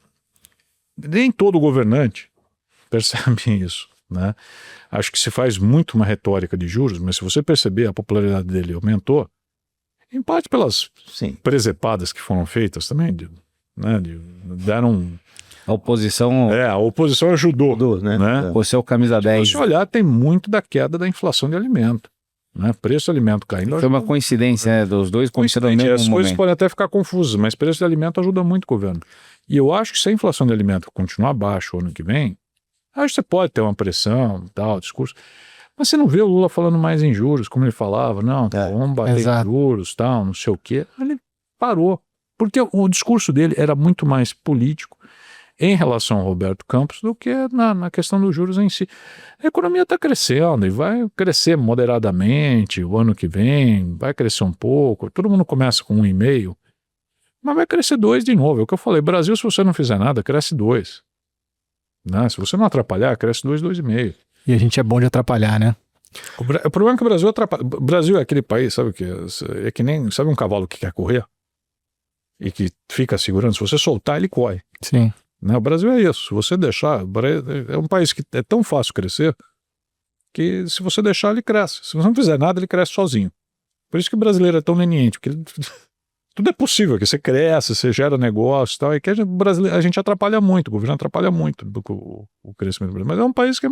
nem todo governante percebe isso, né? Acho que se faz muito uma retórica de juros, mas se você perceber, a popularidade dele aumentou, em parte pelas presepadas que foram feitas também, né? Deram... A oposição... a oposição ajudou, né? Você é o camisa 10. Se você olhar, tem muito da queda da inflação de alimento, né? Preço de alimento caindo. Foi uma coincidência, né? Dos dois coincidem no mesmo As coisas momento. podem até ficar confusas, mas preço de alimento ajuda muito o governo. E eu acho que se a inflação de alimento continuar baixa o ano que vem, acho que você pode ter uma pressão, tal, discurso, mas você não vê o Lula falando mais em juros, como ele falava, não, vamos bater em juros, tal, não sei o quê. Ele parou, porque o discurso dele era muito mais político em relação ao Roberto Campos do que na questão dos juros em si. A economia está crescendo e vai crescer moderadamente o ano que vem, vai crescer um pouco, todo mundo começa com 1,5%, mas vai crescer 2% de novo. É o que eu falei, Brasil, se você não fizer nada, cresce 2%. Né? Se você não atrapalhar, cresce 2%, 2,5%. E a gente é bom de atrapalhar, né? O problema é que o Brasil atrapalha. O Brasil é aquele país, sabe o que? É que nem, sabe um cavalo que quer correr? E que fica segurando, se você soltar, ele corre. Sim. Né? O Brasil é isso. Se você deixar, é um país que é tão fácil crescer que se você deixar, ele cresce. Se você não fizer nada, ele cresce sozinho. Por isso que o brasileiro é tão leniente, porque tudo é possível, que você cresce, você gera negócio e tal, e que a gente atrapalha muito, o governo atrapalha muito o crescimento do Brasil. Mas é um país que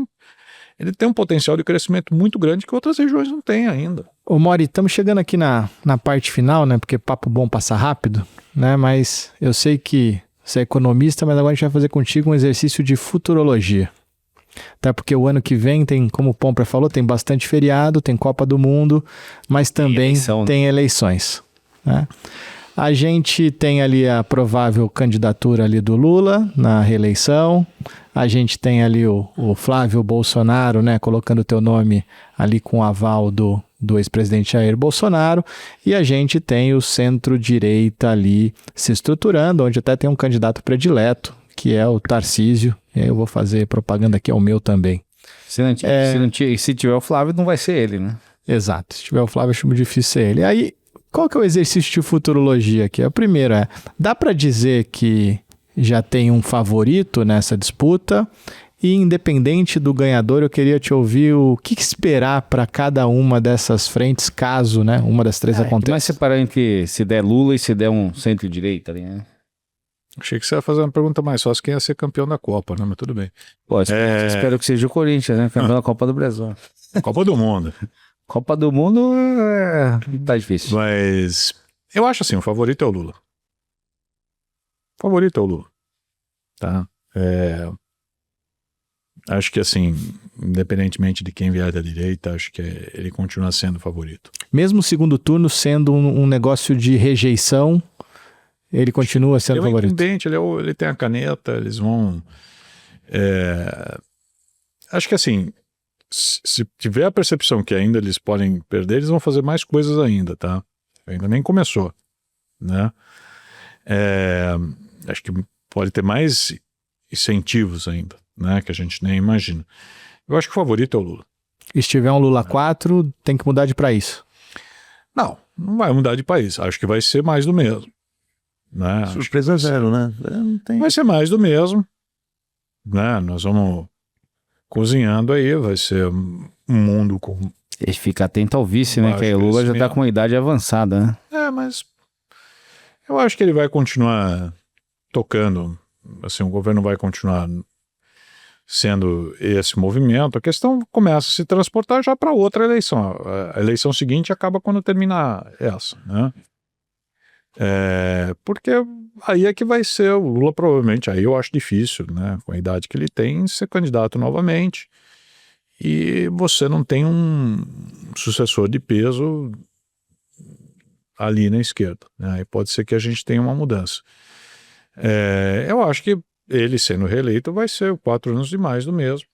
ele tem um potencial de crescimento muito grande que outras regiões não têm ainda. Ô Mori, estamos chegando aqui na parte final, né? Porque papo bom passa rápido, né? Mas eu sei que você é economista, mas agora a gente vai fazer contigo um exercício de futurologia. Até porque o ano que vem tem, como o Pomper falou, tem bastante feriado, tem Copa do Mundo, mas também tem eleições, né? A gente tem ali a provável candidatura ali do Lula na reeleição. A gente tem ali o Flávio Bolsonaro, né, colocando o teu nome ali com o aval do ex-presidente Jair Bolsonaro. E a gente tem o centro-direita ali se estruturando, onde até tem um candidato predileto, que é o Tarcísio. Eu vou fazer propaganda aqui, é o meu também. Se tiver o Flávio, não vai ser ele, né? Exato. Se tiver o Flávio, acho muito difícil ser ele. Aí, qual que é o exercício de futurologia aqui? O primeiro dá para dizer que já tem um favorito nessa disputa? E independente do ganhador, eu queria te ouvir o que esperar para cada uma dessas frentes, caso, né, uma das três aconteça. Mas separar entre se der Lula e se der um centro-direita ali, né? Achei que você ia fazer uma pergunta mais fácil, quem ia ser campeão da Copa, né? Mas tudo bem. Pô, espero que seja o Corinthians, né? Campeão da Copa do Brasil. Copa do Mundo. Copa do Mundo tá difícil. Mas Eu acho assim, o favorito é o Lula. O favorito é o Lula. Tá? Acho que assim, independentemente de quem vier da direita, acho que ele continua sendo o favorito. Mesmo o segundo turno sendo um negócio de rejeição, ele continua sendo o Ele é favorito. incumbente, ele tem a caneta, eles vão... acho que assim, se tiver a percepção que ainda eles podem perder, eles vão fazer mais coisas ainda, tá? Ainda nem começou, né? Acho que pode ter mais incentivos ainda, né? Que a gente nem imagina. Eu acho que o favorito é o Lula. E se tiver um Lula 4, tem que mudar de país. Não vai mudar de país. Acho que vai ser mais do mesmo. Né? Surpresa zero, né? Não tem... Vai ser mais do mesmo. Né? Nós vamos cozinhando aí, vai ser um mundo com... Ele fica atento ao vice, né? Baixo Que aí o Lula já tá crescimento. com uma idade avançada, né? Mas eu acho que ele vai continuar tocando. Assim, o governo vai continuar sendo esse movimento. A questão começa a se transportar já para outra eleição. A eleição seguinte acaba quando terminar essa, né? Porque aí é que vai ser o Lula, provavelmente, aí eu acho difícil, né? Com a idade que ele tem, ser candidato novamente. E você não tem um sucessor de peso ali na esquerda, né? E pode ser que a gente tenha uma mudança. Eu acho que ele sendo reeleito vai ser 4 anos de mais do mesmo.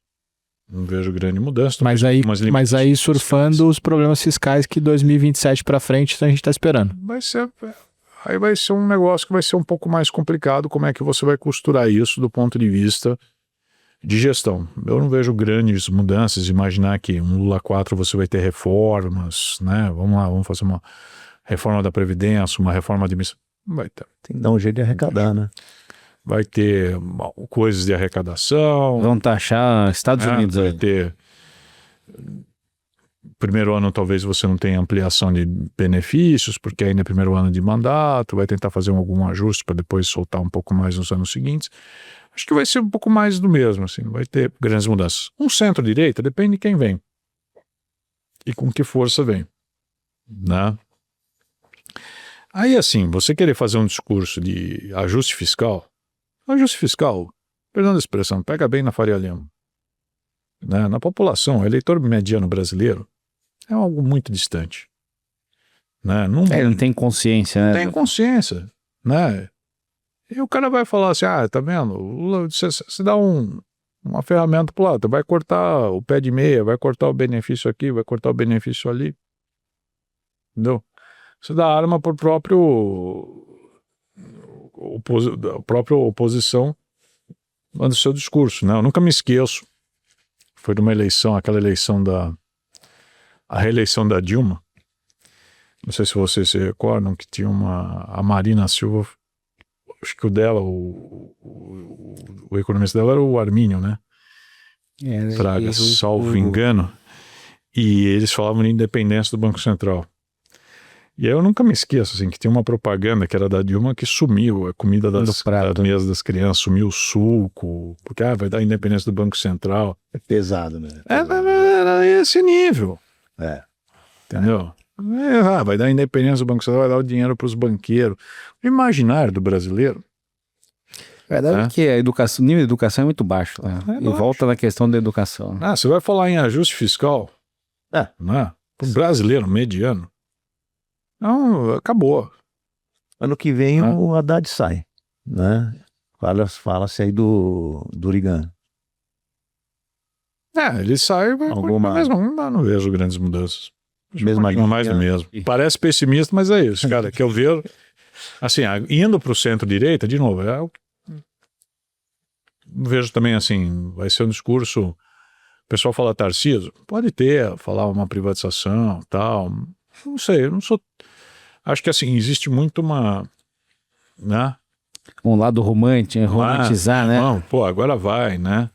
Não vejo grande mudança. Mas aí surfando os problemas fiscais que 2027 para frente a gente está esperando. Aí vai ser um negócio que vai ser um pouco mais complicado, como é que você vai costurar isso do ponto de vista de gestão. Eu não vejo grandes mudanças, imaginar que um Lula 4 você vai ter reformas, né? Vamos lá, vamos fazer uma reforma da Previdência, uma reforma administrativa. Vai ter. Tem que dar um jeito de arrecadar, né? Vai ter coisas de arrecadação. Vão taxar Estados Unidos vai aí. ter... Primeiro ano talvez você não tenha ampliação de benefícios, porque ainda é primeiro ano de mandato, vai tentar fazer algum ajuste para depois soltar um pouco mais nos anos seguintes. Acho que vai ser um pouco mais do mesmo, assim, não vai ter grandes mudanças. Um centro-direita depende de quem vem e com que força vem, né? Aí assim, você querer fazer um discurso de ajuste fiscal, perdão a expressão, pega bem na Faria Lima. Né? Na população, o eleitor mediano brasileiro é algo muito distante. Né? Ele não tem consciência, né? Tem consciência, né? E o cara vai falar assim, tá vendo? Você dá uma ferramenta pro lado, vai cortar o pé de meia, vai cortar o benefício aqui, vai cortar o benefício ali. Entendeu? Você dá arma pro próprio oposição no seu discurso, né? Eu nunca me esqueço. Foi numa eleição, aquela eleição a reeleição da Dilma. Não sei se vocês se recordam que tinha a Marina Silva, acho que o dela, o economista dela era o Armínio, né? Fraga, salvo engano. E eles falavam de independência do Banco Central. E aí eu nunca me esqueço, assim, que tinha uma propaganda que era da Dilma que sumiu a comida da mesa das crianças, sumiu o suco, porque vai dar independência do Banco Central. É pesado, né? Era esse nível. Entendeu? Vai dar independência do Banco Central, vai dar o dinheiro para os banqueiros. O imaginário do brasileiro. Verdade que o nível de educação é muito baixo. Né? E baixo. volta na questão da educação. Você vai falar em ajuste fiscal, né? Para o brasileiro mediano. Não, acabou. Ano que vem o Haddad sai, né? Fala-se aí do Urigan. Ele sai, vai Alguma... mas não vejo grandes mudanças. Mesma mais do mesmo. Parece pessimista, mas é isso, cara, que eu vejo, assim, indo para o centro-direita, de novo, vejo também assim, vai ser um discurso, o pessoal fala Tarcísio, pode falar uma privatização, tal, não sei, eu não sou, acho que assim, existe muito né? Um lado romantizar, né? Não, agora vai, né?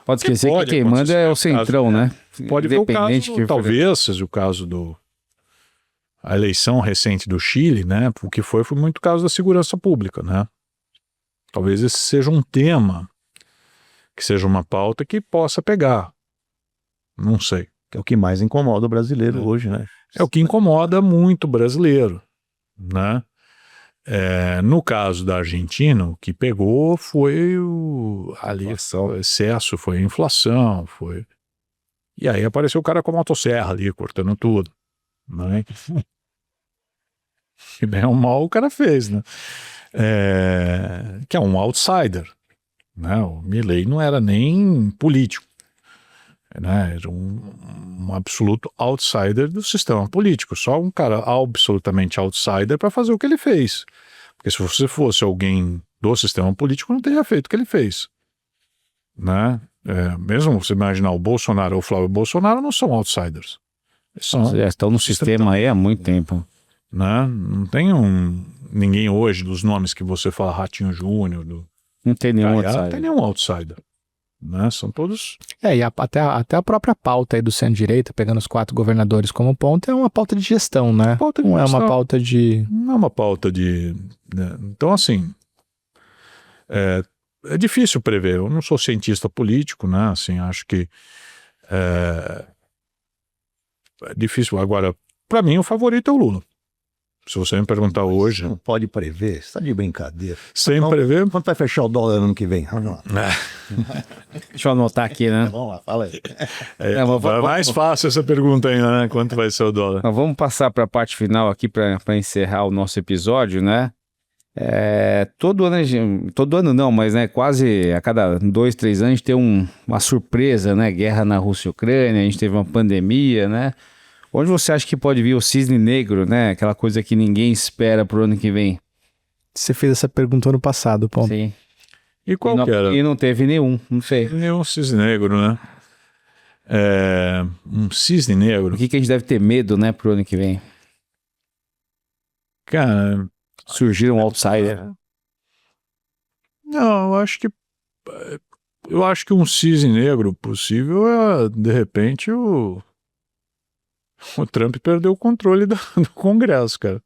Pode esquecer que quem manda é o centrão, né? Pode ver o caso, talvez seja o caso a eleição recente do Chile, né? O que foi muito caso da segurança pública, né? Talvez esse seja um tema, que seja uma pauta que possa pegar. Não sei. Que é o que mais incomoda o brasileiro hoje, né? É o que incomoda muito o brasileiro, né? No caso da Argentina, o que pegou foi o excesso, foi a inflação, foi... E aí apareceu o cara com a motosserra ali, cortando tudo, né? E bem ou mal o cara fez, né? Que é um outsider, né? O Milei não era nem político, né? Era um absoluto outsider do sistema político, só um cara absolutamente outsider para fazer o que ele fez. Porque se você fosse alguém do sistema político, não teria feito o que ele fez, né? Mesmo você imaginar o Bolsonaro ou o Flávio Bolsonaro, não são outsiders. Já estão no sistema aí há muito tempo. Né? Não tem ninguém hoje dos nomes que você fala, Ratinho Júnior, não tem nenhum outsider. Não tem nenhum outsider. Né? São todos... E até a própria pauta aí do centro-direita, pegando os 4 governadores como ponto, é uma pauta de gestão, né? Não é uma pauta de... Não é uma pauta de... Né? Então, assim, é difícil prever. Eu não sou cientista político, né? Assim, acho que é difícil. Agora, para mim, o favorito é o Lula. Se você me perguntar hoje... Você não pode prever, você está de brincadeira. Sem prever... Quanto vai fechar o dólar no ano que vem? Vamos lá. Deixa eu anotar aqui, né? Vamos lá, fala aí. É mais fácil essa pergunta ainda, né? Quanto vai ser o dólar? Mas vamos passar para a parte final aqui para encerrar o nosso episódio, né? Todo ano não, mas né, quase a cada 2, 3 anos a gente tem uma surpresa, né? Guerra na Rússia e Ucrânia, a gente teve uma pandemia, né? Onde você acha que pode vir o cisne negro, né? Aquela coisa que ninguém espera pro ano que vem. Você fez essa pergunta ano passado, Paulo. Sim. E qual que era? E não teve nenhum, não sei. Nenhum cisne negro, né? Um cisne negro. O que a gente deve ter medo, né, pro ano que vem? Cara... Surgir um outsider. Não, eu acho que um cisne negro possível é, de repente, o Trump perdeu o controle do Congresso, cara.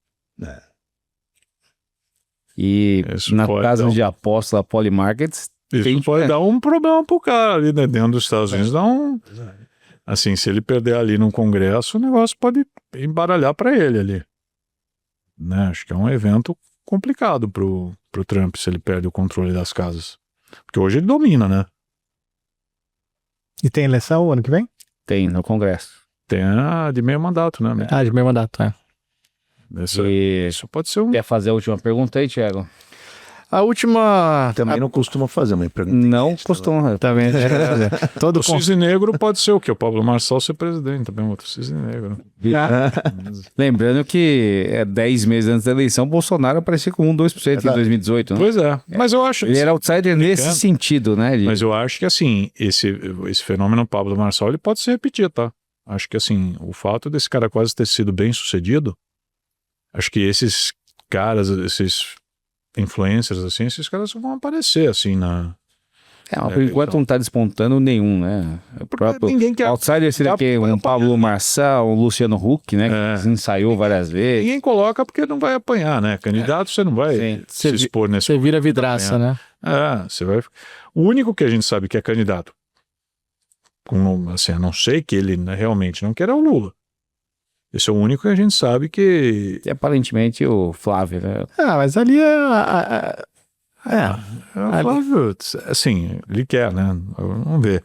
E Isso na pode casa dar de aposta, a Polymarkets, Isso pode dar um problema pro cara ali, né? Dentro dos Estados Unidos dá um... Assim, se ele perder ali no Congresso, o negócio pode embaralhar para ele ali. Né? Acho que é um evento complicado pro Trump se ele perde o controle das casas. Porque hoje ele domina, né? E tem eleição o ano que vem? tem no Congresso. Tem a de meio mandato, né? De meio mandato, Isso pode ser um... Quer fazer a última pergunta aí, Thiago? A última... Também não costuma fazer uma pergunta. Não costuma. Também. Todo O cisne negro pode ser o quê? O Pablo Marçal ser presidente também, outro cisne negro. Lembrando que 10 meses antes da eleição, Bolsonaro aparecia com 2% em 2018, né? Pois é, mas eu acho... Ele era outsider nesse sentido, né? Mas eu acho que, assim, esse fenômeno Pablo Marçal, ele pode se repetir, tá? Acho que, assim, o fato desse cara quase ter sido bem sucedido, acho que esses caras, esses influencers, assim, esses caras vão aparecer, assim, na... Por enquanto não tá despontando nenhum, né? O próprio ninguém quer... outsider seria que um Pablo Marçal, um Luciano Huck, né? Que ensaiou várias vezes. Ninguém coloca porque não vai apanhar, né? Candidato você não vai se expor nesse... Você vira vidraça, né? Você vai... O único que a gente sabe que é candidato, assim, a não ser que ele realmente não quer, é o Lula. Esse é o único que a gente sabe que... E aparentemente o Flávio, né? Mas ali o Flávio, assim, ele quer, né? Vamos ver.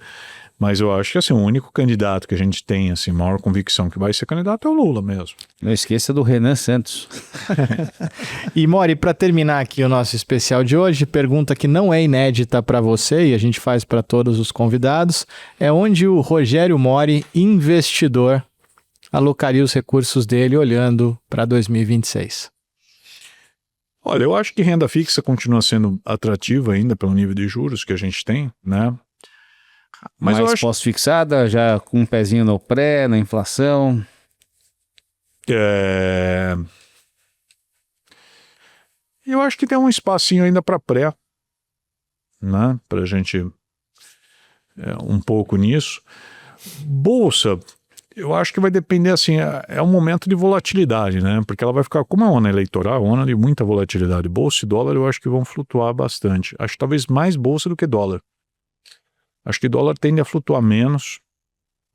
Mas eu acho que, assim, o único candidato que a gente tem, assim, maior convicção que vai ser candidato é o Lula mesmo. Não esqueça do Renan Santos. E, Mori, para terminar aqui o nosso especial de hoje, pergunta que não é inédita para você e a gente faz para todos os convidados, é onde o Rogério Mori, investidor, alocaria os recursos dele olhando para 2026? Olha, eu acho que renda fixa continua sendo atrativa ainda pelo nível de juros que a gente tem, né? Mas eu acho... pós-fixada, já com um pezinho no pré, na inflação. Eu acho que tem um espacinho ainda para pré, né? Para a gente um pouco nisso. Bolsa, eu acho que vai depender, assim, é um momento de volatilidade, né? Porque ela vai ficar, como é um ano eleitoral, um ano de muita volatilidade. Bolsa e dólar eu acho que vão flutuar bastante. Acho que talvez mais bolsa do que dólar. Acho que o dólar tende a flutuar menos,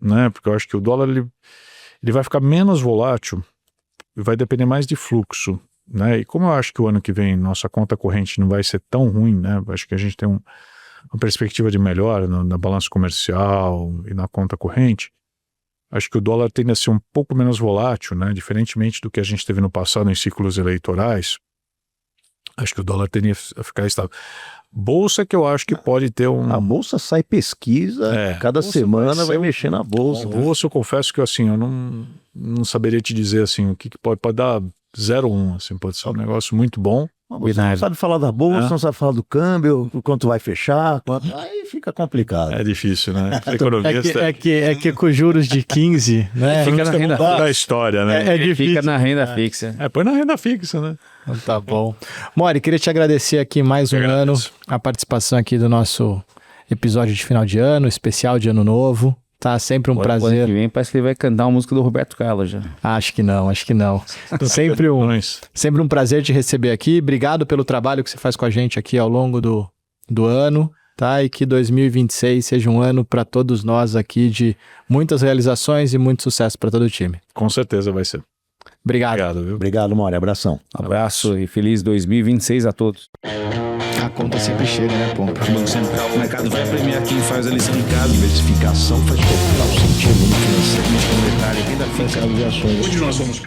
né? Porque eu acho que o dólar ele vai ficar menos volátil e vai depender mais de fluxo né? E como eu acho que o ano que vem nossa conta corrente não vai ser tão ruim, né? Acho que a gente tem uma perspectiva de melhora na balança comercial e na conta corrente. Acho que o dólar tende a ser um pouco menos volátil, né? Diferentemente do que a gente teve no passado em ciclos eleitorais. Acho que o dólar tende a ficar estável. Bolsa que eu acho que pode ter A bolsa sai pesquisa, cada bolsa semana vai um- mexer na bolsa. A bolsa eu confesso que assim, eu não saberia te dizer assim, o que pode dar 0,1, assim, pode ser um negócio muito bom. Você não sabe falar da bolsa, não sabe falar do câmbio, quanto vai fechar, aí fica complicado. É difícil, né? Economista É que com juros de 15, né? Fica na renda da história, né? É difícil. Fica na renda fixa. Põe na renda fixa, né? Então tá bom. Mori, queria te agradecer aqui mais um ano, a participação aqui do nosso episódio de final de ano, especial de ano novo. Tá sempre um O ano que prazer. vem parece que ele vai cantar uma música do Roberto Carlos já. Acho que não. Sempre um prazer te receber aqui. Obrigado pelo trabalho que você faz com a gente aqui ao longo do ano, tá? E que 2026 seja um ano para todos nós aqui de muitas realizações e muito sucesso para todo o time. Com certeza vai ser. Obrigado. Obrigado, viu? Obrigado, Mori. Abração. Abraço e feliz 2026 a todos. A conta sempre chega, né, Pompa? O Banco Central, o mercado vai premiar quem faz a lição de casa. Diversificação faz total sentido no financeiro, monetário, renda fixa. Mercado de ações. Hoje nós vamos